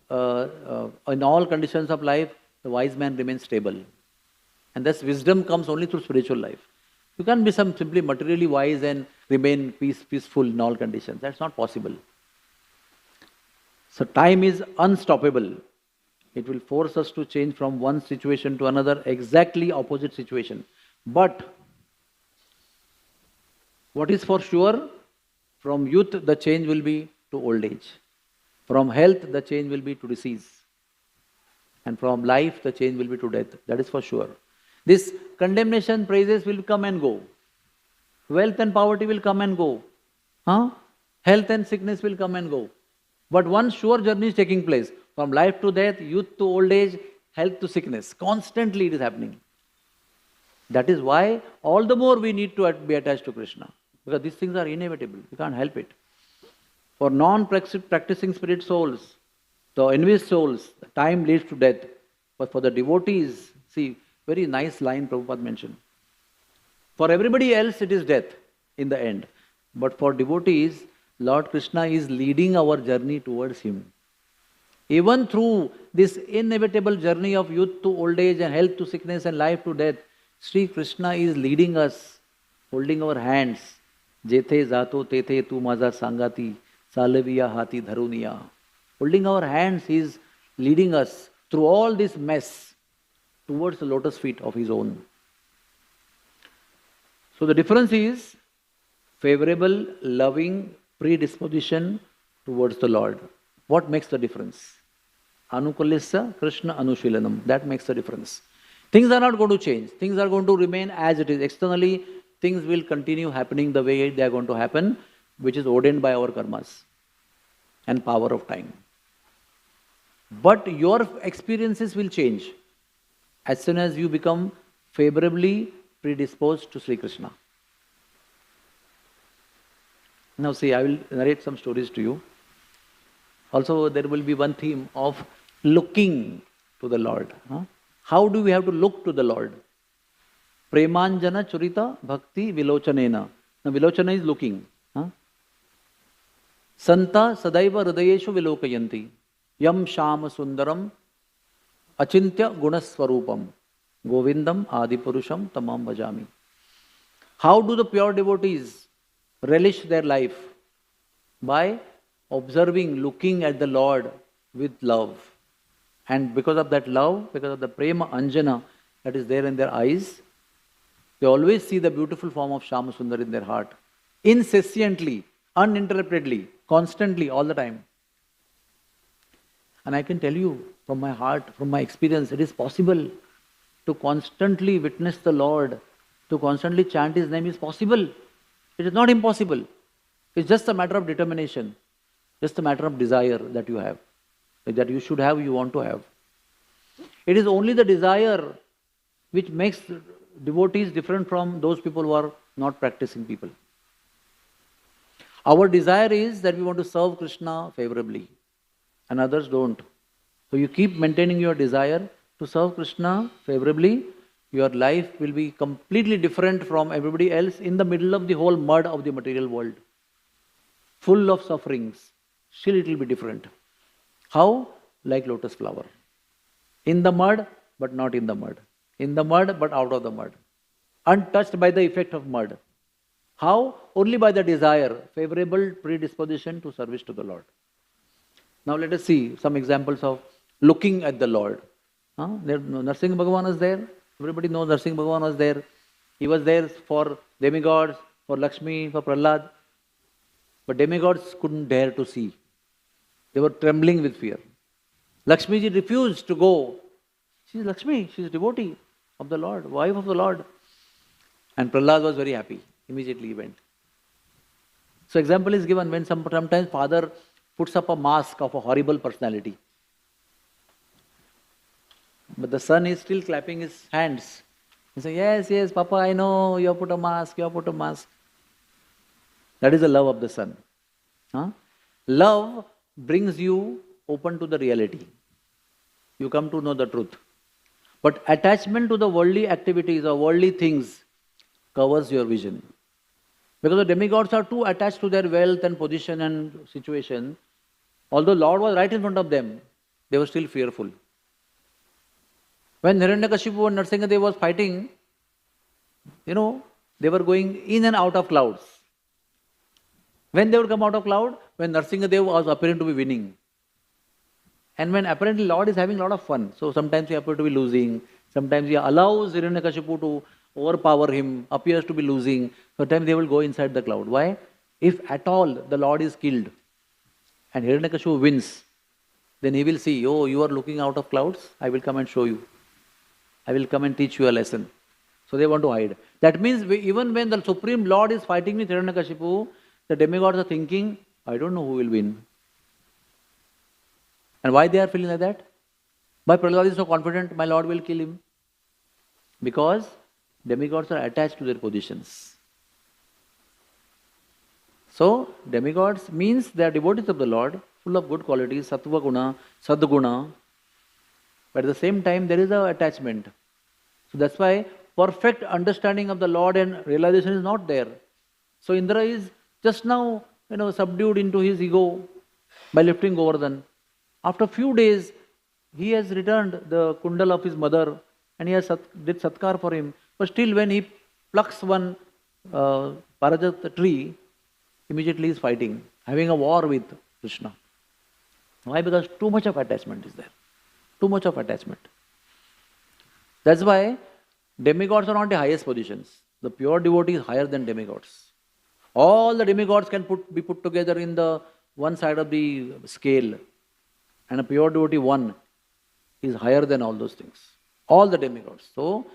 in all conditions of life, the wise man remains stable. And thus wisdom comes only through spiritual life. You can't be simply materially wise and remain peaceful in all conditions. That's not possible. So time is unstoppable. It will force us to change from one situation to another, exactly opposite situation. But what is for sure, from youth the change will be to old age. From health, the change will be to disease. And from life, the change will be to death. That is for sure. This condemnation, praises will come and go. Wealth and poverty will come and go. Health and sickness will come and go. But one sure journey is taking place. From life to death, youth to old age, health to sickness. Constantly it is happening. That is why all the more we need to be attached to Krishna. Because these things are inevitable. We can't help it. For non-practicing spirit souls, the envious souls, time leads to death. But for the devotees, see, very nice line Prabhupada mentioned. For everybody else, it is death in the end. But for devotees, Lord Krishna is leading our journey towards Him. Even through this inevitable journey of youth to old age and health to sickness and life to death, Sri Krishna is leading us, holding our hands. Jethe zato tethe tu maza sangati, salaviya hati dharuniya. Holding our hands, He is leading us through all this mess towards the lotus feet of His own. So the difference is favorable, loving predisposition towards the Lord. What makes the difference? Anukulissa Krishna Anushilanam. That makes the difference. Things are not going to change. Things are going to remain as it is. Externally, things will continue happening the way they are going to happen, which is ordained by our karmas and power of time. But your experiences will change as soon as you become favorably predisposed to Sri Krishna. Now see, I will narrate some stories to you. Also, there will be one theme of looking to the Lord. How do we have to look to the Lord? Premanjana Churita Bhakti Vilochanena. Now, Vilochana is looking. Santa Sadaiva Hridayeshu Vilokayanti. Yam Shama Sundaram Achintya Gunaswarupam. Govindam Adipurusham Tamam Bhajami. How do the pure devotees relish their life? By observing, looking at the Lord with love. And because of that love, because of the prema anjana that is there in their eyes, they always see the beautiful form of Shama Sundar in their heart. Incessantly, uninterruptedly, constantly, all the time. And I can tell you from my heart, from my experience, it is possible to constantly witness the Lord, to constantly chant His name is possible. It is not impossible. It's just a matter of determination, just a matter of desire that you have, that you should have, you want to have. It is only the desire which makes devotees different from those people who are not practicing people. Our desire is that we want to serve Krishna favorably, and others don't. So you keep maintaining your desire to serve Krishna favorably, your life will be completely different from everybody else in the middle of the whole mud of the material world. Full of sufferings. Still it will be different. How? Like lotus flower. In the mud, but not in the mud. In the mud, but out of the mud. Untouched by the effect of mud. How? Only by the desire, favorable predisposition to service to the Lord. Now let us see some examples of looking at the Lord. Narsingh Bhagavan was there. Everybody knows Narsingh Bhagavan was there. He was there for demigods, for Lakshmi, for Prahlad. But demigods couldn't dare to see. They were trembling with fear. Lakshmi ji refused to go. She is Lakshmi, she is devotee of the Lord, wife of the Lord. And Prahlad was very happy. Immediately he went. So example is given when sometimes father puts up a mask of a horrible personality. But the son is still clapping his hands. He says, yes, yes, Papa, I know, you have put a mask, you have put a mask. That is the love of the son. Love brings you open to the reality. You come to know the truth. But attachment to the worldly activities or worldly things covers your vision. Because the demigods are too attached to their wealth and position and situation. Although Lord was right in front of them, they were still fearful. When Hiranyakashipu and Narsingadev was fighting, they were going in and out of clouds. When they would come out of cloud, when Narsingadev was appearing to be winning. And when apparently Lord is having a lot of fun. So sometimes he appears to be losing. Sometimes he allows Hiranyakashipu to overpower him, appears to be losing. Sometimes they will go inside the cloud. Why? If at all the Lord is killed, and Hiranyakashipu wins, then he will see, oh, you are looking out of clouds, I will come and show you. I will come and teach you a lesson. So they want to hide. That means even when the Supreme Lord is fighting with Hiranyakashipu, the demigods are thinking, I don't know who will win. And why they are feeling like that? Why Prahlad is so confident, my Lord will kill him? Because demigods are attached to their positions. So, demigods means they are devotees of the Lord, full of good qualities, sattva guna, sadguna, but at the same time there is an attachment. So that's why perfect understanding of the Lord and realization is not there. So Indra is just now, subdued into his ego by lifting Govardhan. After few days, he has returned the kundal of his mother and he has did satkar for him. But still when he plucks one parajat tree, immediately he is fighting, having a war with Krishna. Why? Because too much of attachment is there. Too much of attachment. That's why demigods are not the highest positions. The pure devotee is higher than demigods. All the demigods can be put together in the one side of the scale. And a pure devotee, one, is higher than all those things. All the demigods. So,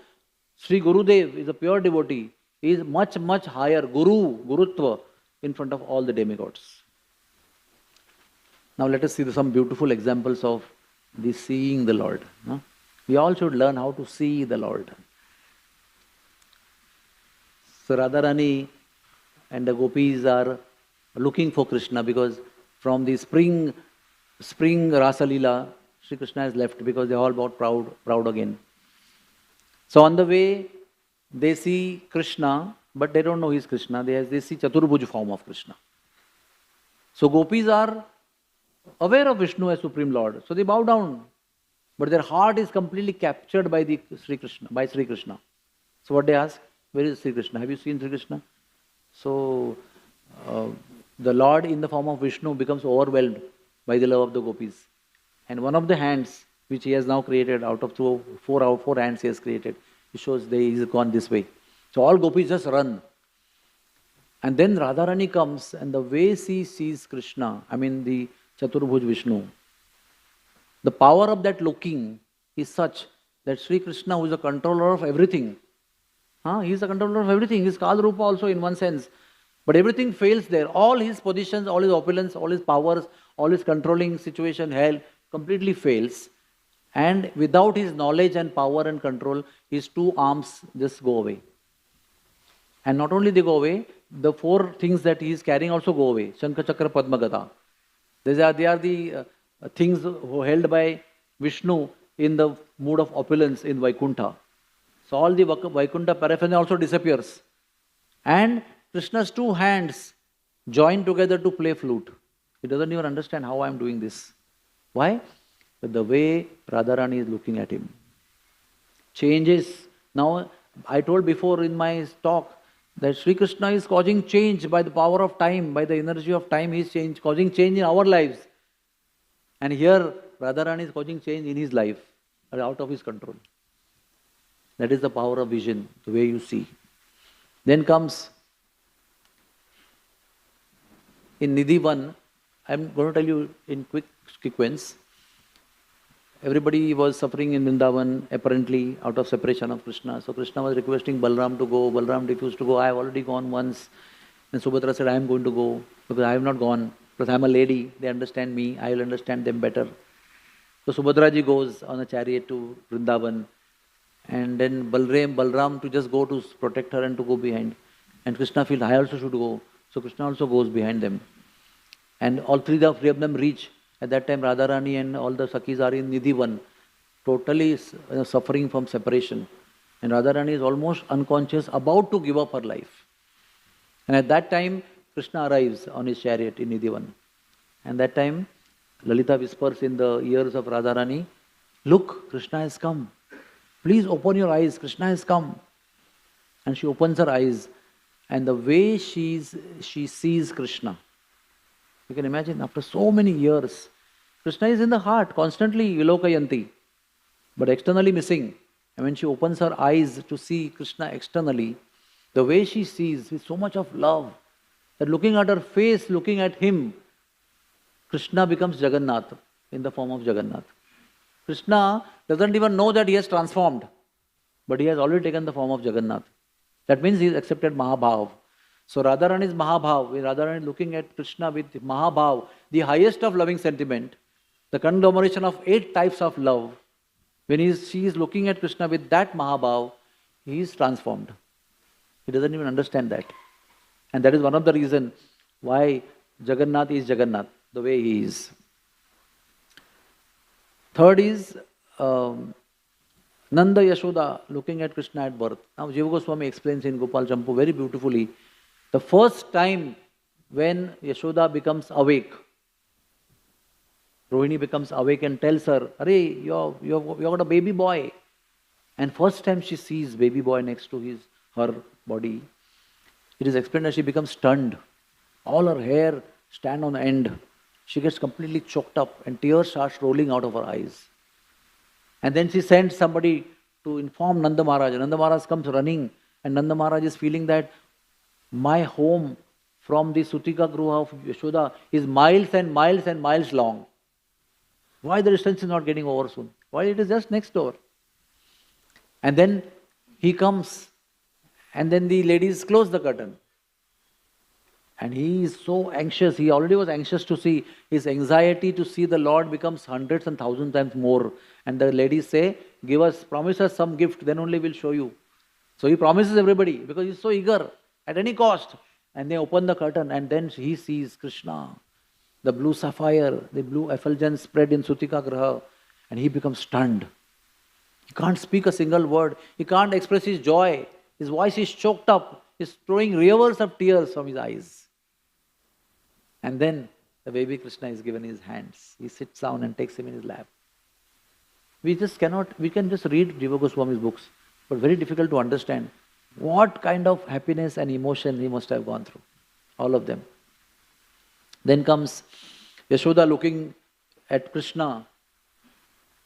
Sri Gurudev is a pure devotee. He is much, much higher, Gurutva, in front of all the demigods. Now let us see some beautiful examples of the seeing the Lord. We all should learn how to see the Lord. So Radharani and the gopis are looking for Krishna because from the spring Rasa Leela, Sri Krishna has left because they all got proud again. So on the way, they see Krishna, but they don't know he is Krishna. They see Chaturbhuj form of Krishna. So gopis are aware of Vishnu as Supreme Lord. So they bow down. But their heart is completely captured by Sri Krishna. So what they ask, where is Sri Krishna? Have you seen Sri Krishna? So the Lord in the form of Vishnu becomes overwhelmed by the love of the gopis. And one of the hands which he has now created out of four hands he has created, he shows he is gone this way. So all gopis just run. And then Radharani comes and the way she sees Krishna, the Chaturbhuj Vishnu, the power of that looking is such that Sri Krishna, who is the controller of everything, he is the controller of everything. He is Kal Rupa also in one sense. But everything fails there. All his positions, all his opulence, all his powers, all his controlling situation, hell, completely fails. And without his knowledge and power and control, his two arms just go away. And not only they go away, the four things that he is carrying also go away. Shankha, Chakra, Padma, Gada. They are the things held by Vishnu in the mood of opulence in Vaikuntha. So all the Vaikuntha paraphernalia also disappears. And Krishna's two hands join together to play flute. He doesn't even understand how I am doing this. Why? But the way Radharani is looking at him changes. Now, I told before in my talk that Sri Krishna is causing change by the power of time, by the energy of time, he is causing change in our lives. And here, Radharani is causing change in his life, out of his control. That is the power of vision, the way you see. Then comes, in Nidhi 1, I am going to tell you in quick sequence. Everybody was suffering in Vrindavan, apparently out of separation of Krishna. So Krishna was requesting Balram to go. Balram refused to go. I have already gone once. And Subhadra said, I am going to go because I have not gone. Because I am a lady. They understand me. I will understand them better. So Subhadraji goes on a chariot to Vrindavan. And then Balram to just go to protect her and to go behind. And Krishna feels, I also should go. So Krishna also goes behind them. And all three of them reach. At that time, Radharani and all the Sakhis are in Nidhi 1, totally suffering from separation. And Radharani is almost unconscious, about to give up her life. And at that time, Krishna arrives on his chariot in Nidhi 1. And that time, Lalita whispers in the ears of Radharani, look, Krishna has come. Please open your eyes, Krishna has come. And she opens her eyes. And the way she sees Krishna, you can imagine, after so many years, Krishna is in the heart, constantly vilokayanti, but externally missing. And when she opens her eyes to see Krishna externally, the way she sees with so much of love, that looking at her face, looking at him, Krishna becomes Jagannath in the form of Jagannath. Krishna doesn't even know that he has transformed, but he has already taken the form of Jagannath. That means he has accepted Mahabhav. So Radharani is Mahabhav. Radharani is looking at Krishna with Mahabhav, the highest of loving sentiment, the conglomeration of 8 types of love. When she is looking at Krishna with that Mahabhav, he is transformed. He doesn't even understand that. And that is one of the reasons why Jagannath is Jagannath, the way he is. Third is Nanda Yashoda looking at Krishna at birth. Now Jiva Goswami explains in Gopal Champu very beautifully, the first time when Yashoda becomes awake, Rohini becomes awake and tells her, "Arey, you've got a baby boy." And first time she sees baby boy next to her body, it is explained that she becomes stunned. All her hair stand on end. She gets completely choked up and tears starts rolling out of her eyes. And then she sends somebody to inform Nanda Maharaj. Nanda Maharaj comes running and Nanda Maharaj is feeling that my home from the Sutika Gruha of Yashoda is miles and miles and miles long. Why the distance is not getting over soon? Why it is just next door? And then he comes and then the ladies close the curtain. And he is so anxious, he already was anxious to see, his anxiety to see the Lord becomes hundreds and thousands times more. And the ladies say, promise us some gift, then only we'll show you. So he promises everybody because he's so eager, at any cost. And they open the curtain and then he sees Krishna, the blue sapphire, the blue effulgence spread in Sutika Graha, and he becomes stunned. He can't speak a single word, he can't express his joy, his voice is choked up, he's throwing rivers of tears from his eyes. And then the baby Krishna is given in his hands. He sits down and takes him in his lap. We can just read Jiva Goswami's books, but very difficult to understand what kind of happiness and emotion he must have gone through. All of them. Then comes Yashoda looking at Krishna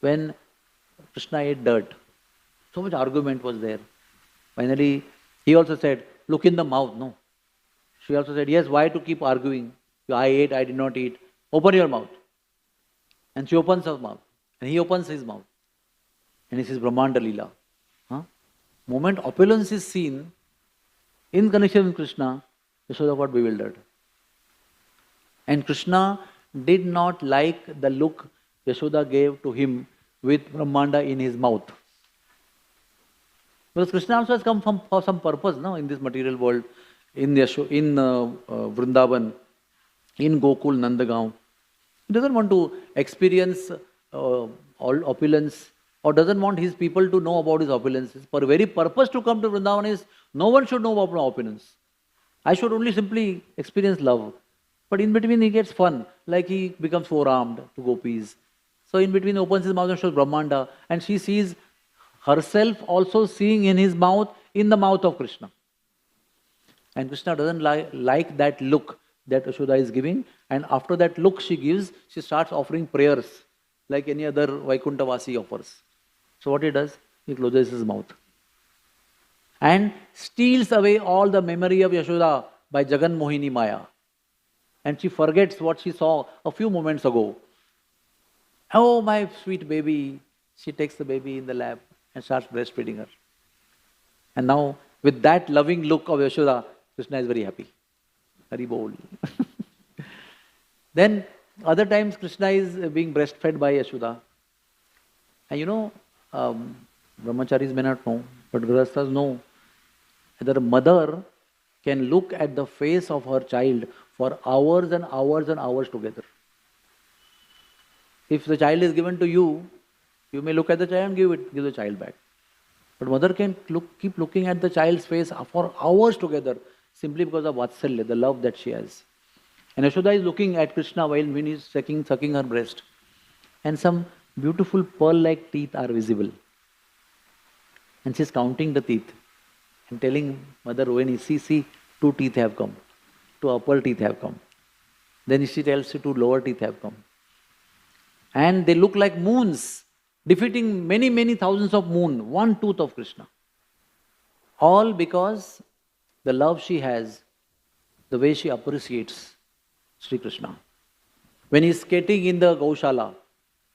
when Krishna ate dirt. So much argument was there. Finally, he also said, look in the mouth. No. She also said, yes, why to keep arguing? I ate, I did not eat. Open your mouth. And she opens her mouth. And he opens his mouth. And he says, Brahmanda Leela. Moment opulence is seen in connection with Krishna, Yashoda got bewildered. And Krishna did not like the look Yashoda gave to him with Brahmanda in his mouth. Because Krishna also has come for some purpose, no, in this material world, in Vrindavan, in Gokul, Nandagaon. He doesn't want to experience all opulence, or doesn't want his people to know about his opulence. His very purpose to come to Vrindavan is no one should know about my opulence. I should only simply experience love. But in between he gets fun, like he becomes four-armed to gopis. So in between he opens his mouth and shows Brahmanda, and she sees herself also seeing in his mouth, in the mouth of Krishna. And Krishna doesn't like that look that Yashoda is giving, and after that look she gives, she starts offering prayers like any other Vaikunthavasi offers. So what he does? He closes his mouth and steals away all the memory of Yashoda by Jagan Mohini Maya. And she forgets what she saw a few moments ago. Oh, my sweet baby. She takes the baby in the lap and starts breastfeeding her. And now, with that loving look of Yashoda, Krishna is very happy. Very bold. Then, other times Krishna is being breastfed by Yashoda. And you know, Brahmacharis may not know, but Grihasthas know that a mother can look at the face of her child for hours and hours and hours together. If the child is given to you, you may look at the child and give the child back. But mother can keep looking at the child's face for hours together, simply because of Vatsalya, the love that she has. And Yashoda is looking at Krishna while he is sucking her breast. And some beautiful pearl-like teeth are visible. And she is counting the teeth and telling Mother Rohini, see, 2 teeth have come. 2 upper teeth have come. Then she tells you 2 lower teeth have come. And they look like moons, defeating many, many thousands of moon, 1 tooth of Krishna. All because the love she has, the way she appreciates Sri Krishna. When he is skating in the Gaushala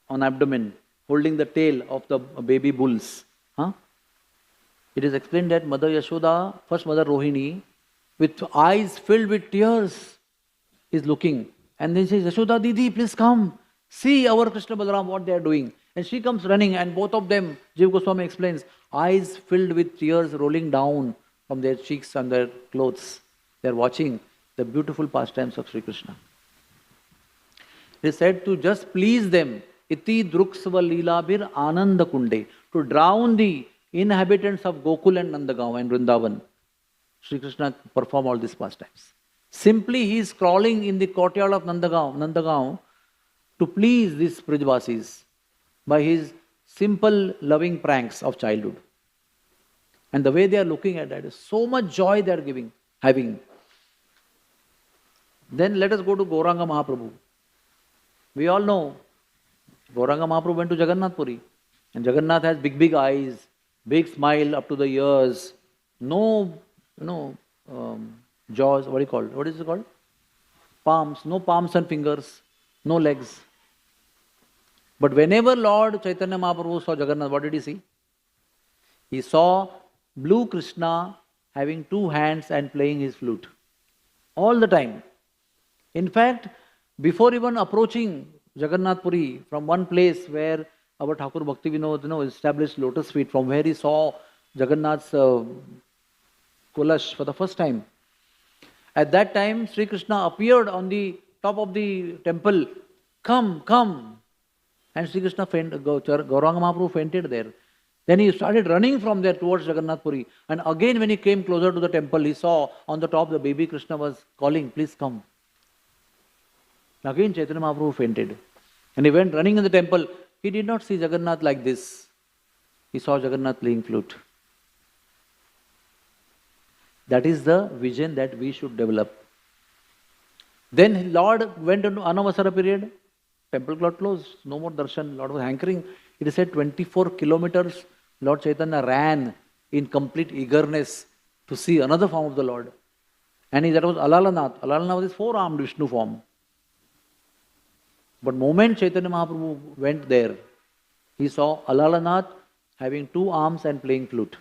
on abdomen, holding the tail of the baby bulls. Huh? It is explained that Mother Yashoda, first Mother Rohini, with eyes filled with tears, is looking. And then says, Yashoda Didi, please come. See our Krishna Balaram, what they are doing. And she comes running, and both of them, Jiva Goswami explains, eyes filled with tears rolling down from their cheeks and their clothes. They are watching the beautiful pastimes of Sri Krishna. It is said to just please them, iti druksva leelabhir ananda kunde, to drown the inhabitants of Gokul and Nandagaon and Vrindavan. Sri Krishna performed all these pastimes. Simply he is crawling in the courtyard of Nandagaon to please these Brijvasis by his simple loving pranks of childhood. And the way they are looking at that is so much joy they are having. Then let us go to Gauranga Mahaprabhu. We all know Gauranga Mahaprabhu went to Jagannath Puri. And Jagannath has big eyes, big smile up to the ears, no, jaws, what is it called? Palms, no palms and fingers, no legs. But whenever Lord Chaitanya Mahaprabhu saw Jagannath, what did he see? He saw blue Krishna having two hands and playing his flute. All the time. In fact, before even approaching Jagannath Puri, from one place where our Thakur Bhakti Vinod established lotus feet, from where he saw Jagannath's Kulash for the first time. At that time, Sri Krishna appeared on the top of the temple. Come, come. And Sri Krishna Gauranga Mahaprabhu fainted there. Then he started running from there towards Jagannath Puri. And again when he came closer to the temple, he saw on the top the baby Krishna was calling, please come. Again Chaitanya Mahaprabhu fainted. And he went running in the temple. He did not see Jagannath like this. He saw Jagannath playing flute. That is the vision that we should develop. Then Lord went into Anavasara period. Temple got closed. No more darshan. Lord was hankering. It is said 24 kilometers Lord Chaitanya ran in complete eagerness to see another form of the Lord. And that was Alalanath. Alalanath was his four-armed Vishnu form. But moment Chaitanya Mahaprabhu went there, he saw Alalanath having two arms and playing flute.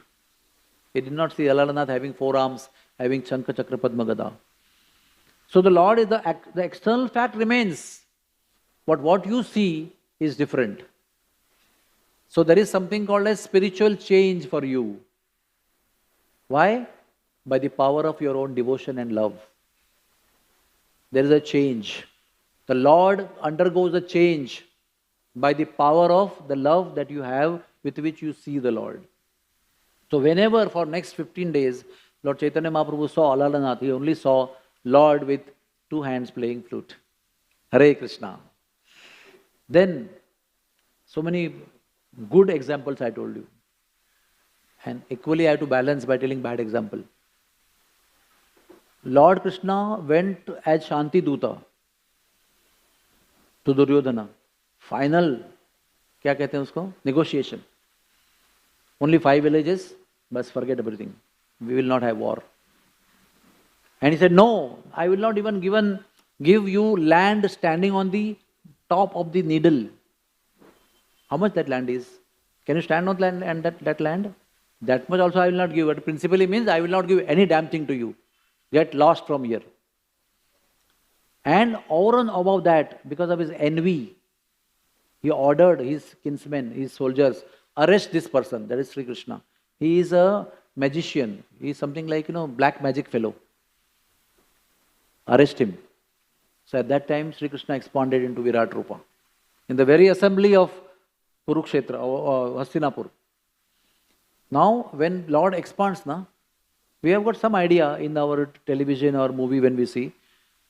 He did not see Alalanath having four arms, having Shankha Chakra Padma Gada. So the Lord is the external fact remains, but what you see is different. So there is something called as spiritual change for you. Why? By the power of your own devotion and love. There is a change. The Lord undergoes a change by the power of the love that you have with which you see the Lord. So whenever for next 15 days, Lord Chaitanya Mahaprabhu saw Alalanath, he only saw Lord with two hands playing flute. Hare Krishna. Then, so many good examples I told you. And equally I have to balance by telling bad example. Lord Krishna went as Shanti Duta to Duryodhana. Final, क्या कहते हैं उसको? Negotiation. Only 5 villages, but forget everything. We will not have war. And he said, no, I will not even give you land standing on the top of the needle. How much that land is? Can you stand on land and that land? That much also I will not give. But principally means I will not give any damn thing to you. Get lost from here. And over and above that, because of his envy, he ordered his kinsmen, his soldiers, arrest this person, that is Sri Krishna. He is a magician. He is something like, black magic fellow. Arrest him. So at that time, Sri Krishna expanded into Virat Rupa. In the very assembly of Kurukshetra, Hastinapur. Now, when Lord expands, we have got some idea in our television or movie when we see.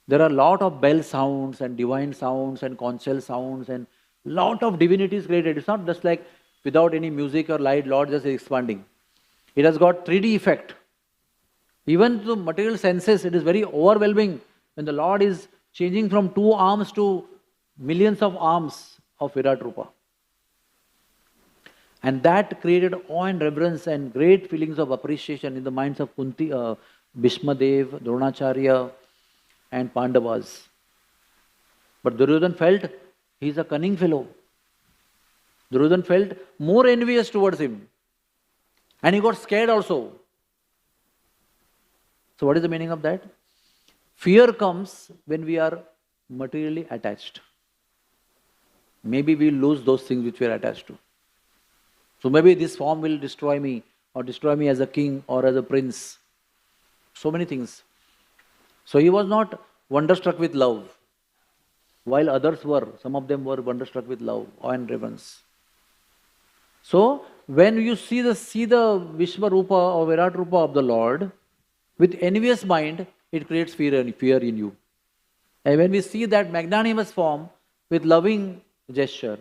There are a lot of bell sounds and divine sounds and conch shell sounds and lot of divinities created. It's not just like without any music or light, Lord just is expanding. It has got 3D effect. Even to material senses, it is very overwhelming when the Lord is changing from 2 arms to millions of arms of Virat Rupa. And that created awe and reverence and great feelings of appreciation in the minds of Kunti, Bhishma Dev, Dronacharya and Pandavas. But Duryodhana felt he is a cunning fellow. Duryodhana felt more envious towards him. And he got scared also. So what is the meaning of that? Fear comes when we are materially attached. Maybe we lose those things which we are attached to. So maybe this form will destroy me, or destroy me as a king or as a prince. So many things. So he was not wonderstruck with love, while others were. Some of them were wonderstruck with love, awe and reverence. So when you see the Vishwarupa or Virat Rupa of the Lord, with envious mind, it creates fear in you. And when we see that magnanimous form with loving gesture,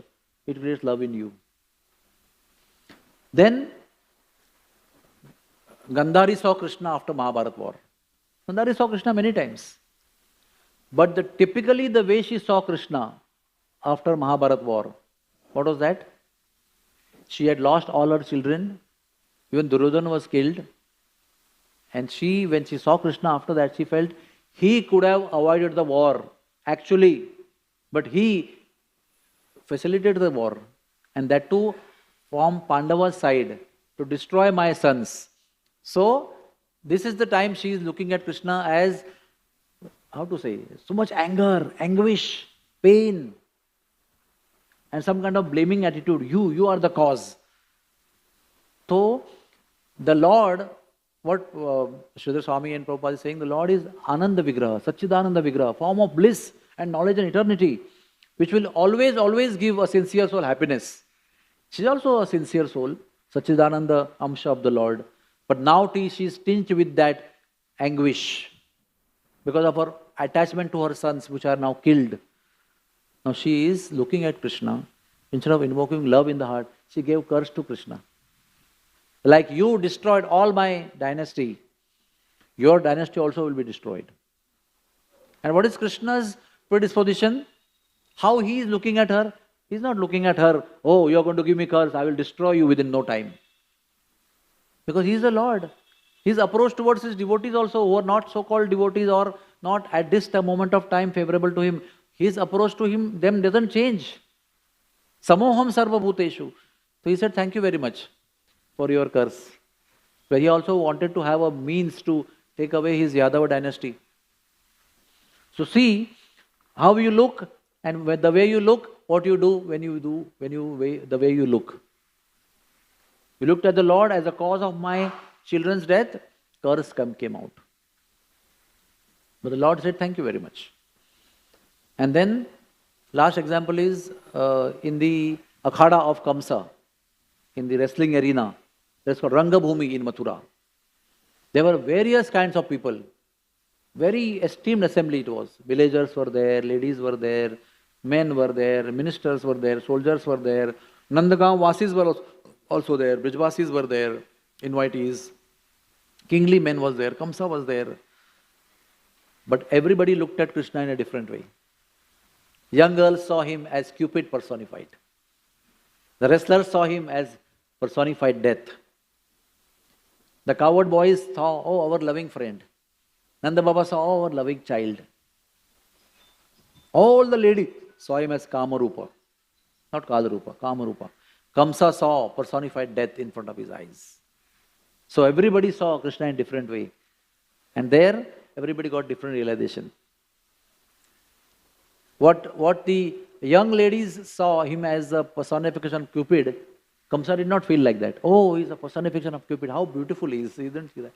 it creates love in you. Then Gandhari saw Krishna after Mahabharata war. Gandhari saw Krishna many times. But typically the way she saw Krishna after Mahabharata war, what was that? She had lost all her children. Even Duryodhana was killed. And when she saw Krishna after that, she felt he could have avoided the war, actually. But he facilitated the war. And that too from Pandava's side, to destroy my sons. So, this is the time she is looking at Krishna as, how to say, so much anger, anguish, pain, and some kind of blaming attitude. You are the cause. So, the Lord, what Sridhar Swami and Prabhupada is saying, the Lord is Ananda Vigraha, Satchidananda Vigraha, form of bliss and knowledge and eternity, which will always give a sincere soul happiness. She is also a sincere soul, Satchidananda Amsha of the Lord. But now she is tinged with that anguish because of her attachment to her sons, which are now killed. Now she is looking at Krishna. Instead of invoking love in the heart, she gave curse to Krishna. Like you destroyed all my dynasty, your dynasty also will be destroyed. And what is Krishna's predisposition? How he is looking at her? He is not looking at her, oh, you are going to give me curse, I will destroy you within no time. Because he is the Lord. His approach towards his devotees also, who are not so-called devotees or not at this moment of time favorable to him, his approach to them doesn't change. Samoham sarva bhuteshu. So he said, thank you very much for your curse. But he also wanted to have a means to take away his Yadava dynasty. So see how you look, and the way you look, what you do the way you look. You looked at the Lord as a cause of my children's death, curse came out. But the Lord said, thank you very much. And then, last example is in the Akhada of Kamsa, in the wrestling arena. That's called Rangabhumi in Mathura. There were various kinds of people. Very esteemed assembly it was. Villagers were there, ladies were there, men were there, ministers were there, soldiers were there. Nandagaon Vasis were also there, Brijvasis were there, invitees. Kingly men was there, Kamsa was there. But everybody looked at Krishna in a different way. Young girls saw him as Cupid personified. The wrestlers saw him as personified death. The coward boys saw, oh, our loving friend. Nanda Baba saw, oh, our loving child. All the ladies saw him as Kamarupa. Not Kalarupa, Kamarupa. Kamsa saw personified death in front of his eyes. So everybody saw Krishna in a different way. And there, everybody got different realization. What the young ladies saw him as a personification of Cupid, Kamsa did not feel like that. Oh, he's a personification of Cupid. How beautiful he is. He didn't see that.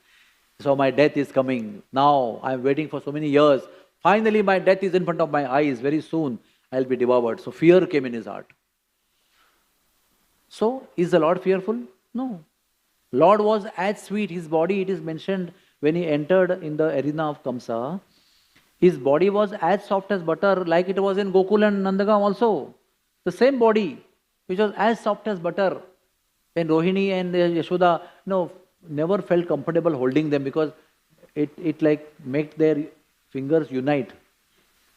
So my death is coming. Now I'm waiting for so many years. Finally my death is in front of my eyes. Very soon I'll be devoured. So fear came in his heart. So is the Lord fearful? No. Lord was as sweet. His body, it is mentioned when he entered in the arena of Kamsa, his body was as soft as butter, like it was in Gokul and Nandagaon also. The same body, which was as soft as butter. Then Rohini and Yashoda, never felt comfortable holding them because it like made their fingers unite.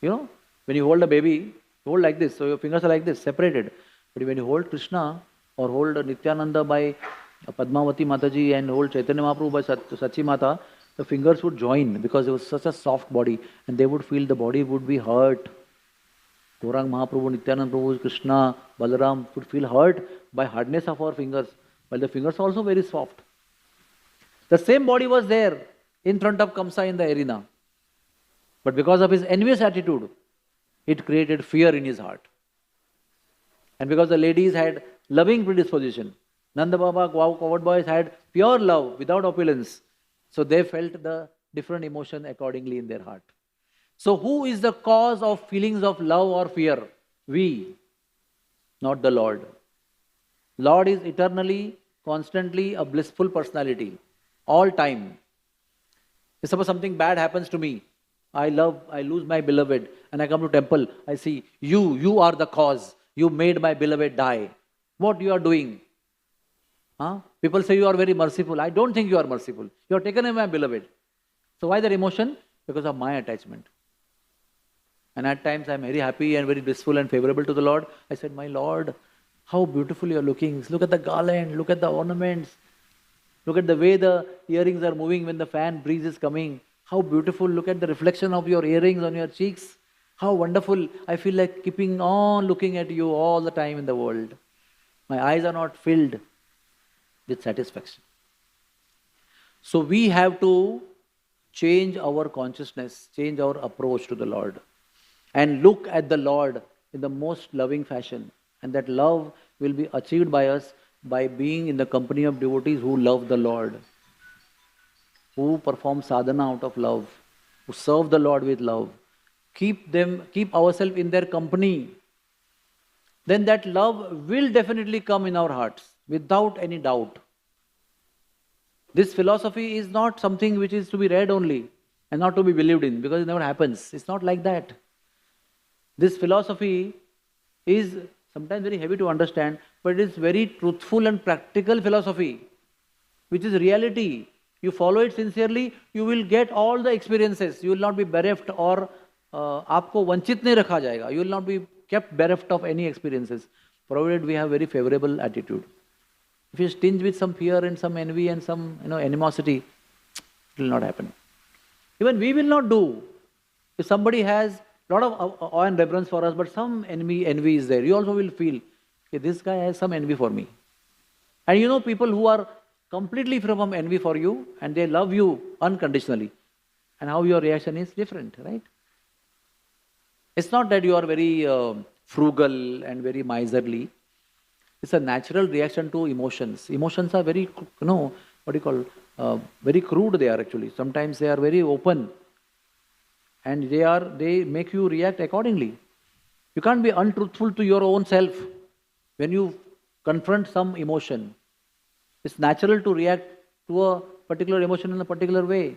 When you hold a baby, you hold like this, so your fingers are like this, separated. But when you hold Krishna or hold Nityananda by Padmavati Mataji and hold Chaitanya Mahaprabhu by Sachi Mata, the fingers would join because it was such a soft body and they would feel the body would be hurt. Gaurang Mahaprabhu, Nityanand Prabhu, Krishna, Balaram would feel hurt by hardness of our fingers, while the fingers are also very soft. The same body was there in front of Kamsa in the arena. But because of his envious attitude, it created fear in his heart. And because the ladies had loving predisposition, Nanda Baba, coward boys had pure love without opulence. So they felt the different emotion accordingly in their heart. So who is the cause of feelings of love or fear? We, not the Lord. Lord is eternally, constantly a blissful personality, all time. If suppose something bad happens to me, I lose my beloved, and I come to temple, I see, you are the cause. You made my beloved die. What you are doing? People say you are very merciful. I don't think you are merciful. You are taken away my beloved. So why that emotion? Because of my attachment. And at times I am very happy and very blissful and favorable to the Lord. I said, my Lord, how beautiful you are looking. Look at the garland, look at the ornaments. Look at the way the earrings are moving when the fan breeze is coming. How beautiful. Look at the reflection of your earrings on your cheeks. How wonderful. I feel like keeping on looking at you all the time in the world. My eyes are not filled with satisfaction. So we have to change our consciousness, change our approach to the Lord, and look at the Lord in the most loving fashion. And that love will be achieved by us by being in the company of devotees who love the Lord, who perform sadhana out of love, who serve the Lord with love. Keep ourselves in their company. Then that love will definitely come in our hearts without any doubt. This philosophy is not something which is to be read only and not to be believed in, because it never happens. It's not like that. This philosophy is sometimes very heavy to understand, but it is very truthful and practical philosophy, which is reality. You follow it sincerely, you will get all the experiences. You will not be bereft or आपको वंचित नहीं रखा जाएगा. You will not be kept bereft of any experiences, provided we have very favorable attitude. If you stinge with some fear and some envy and some animosity, it will not happen. Even we will not do. If somebody has a lot of awe and reverence for us, but some envy is there, you also will feel, okay, this guy has some envy for me. And people who are completely free from envy for you and they love you unconditionally, and how your reaction is different, right? It's not that you are very frugal and very miserly. It's a natural reaction to emotions. Emotions are very, very crude they are actually. Sometimes they are very open. And they make you react accordingly. You can't be untruthful to your own self when you confront some emotion. It's natural to react to a particular emotion in a particular way.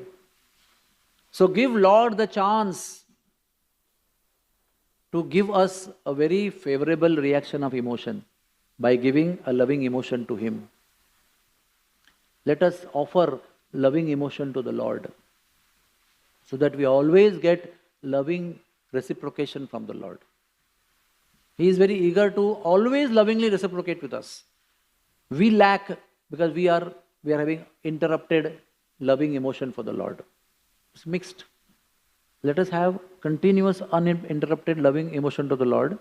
So give Lord the chance to give us a very favorable reaction of emotion by giving a loving emotion to Him. Let us offer loving emotion to the Lord, so that we always get loving reciprocation from the Lord. He is very eager to always lovingly reciprocate with us. We lack because we are having interrupted loving emotion for the Lord. It's mixed. Let us have continuous uninterrupted loving emotion to the Lord,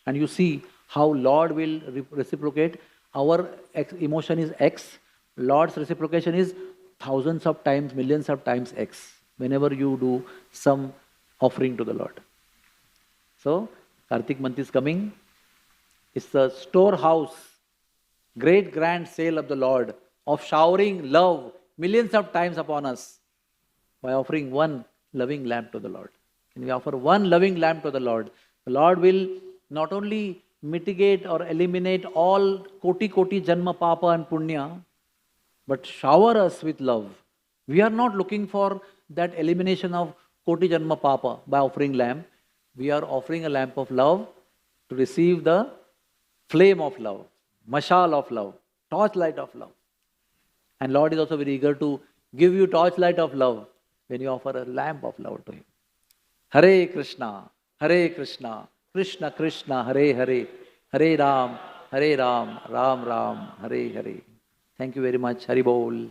and you see how Lord will reciprocate. Our emotion is X. Lord's reciprocation is thousands of times, millions of times X, whenever you do some offering to the Lord. So, Kartik month is coming. It's the storehouse, great grand sale of the Lord, of showering love millions of times upon us by offering one loving lamp to the Lord. When we offer one loving lamp to the Lord will not only mitigate or eliminate all koti janma papa and punya, but shower us with love. We are not looking for that elimination of koti janma papa by offering lamp. We are offering a lamp of love to receive the flame of love, mashal of love, torchlight of love. And Lord is also very eager to give you torchlight of love when you offer a lamp of love to Him. Hare Krishna, Krishna Krishna, Hare Hare, Hare Ram, Ram Ram, Hare Hare. Thank you very much. Hari Bol.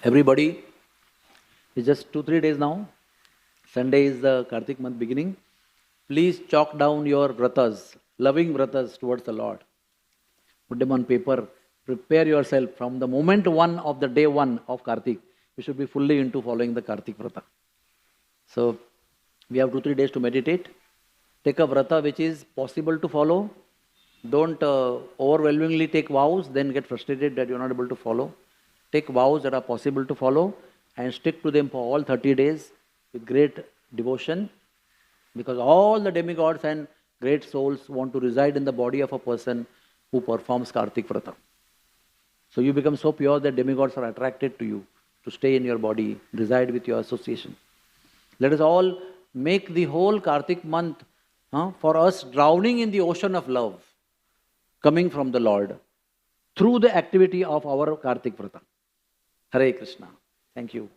Everybody, it's just 2-3 days now. Sunday is the Kartik month beginning. Please chalk down your vratas, loving vratas towards the Lord. Put them on paper. Prepare yourself from the moment one of the day one of Kartik. You should be fully into following the Kartik vrata. So, we have 2-3 days to meditate. Take a vrata which is possible to follow. Don't overwhelmingly take vows, then get frustrated that you're not able to follow. Take vows that are possible to follow and stick to them for all 30 days with great devotion, because all the demigods and great souls want to reside in the body of a person who performs Kartik Vrata. So you become so pure that demigods are attracted to you, to stay in your body, reside with your association. Let us all make the whole Kartik month for us drowning in the ocean of love coming from the Lord through the activity of our Kartik Vrata. Hare Krishna. Thank you.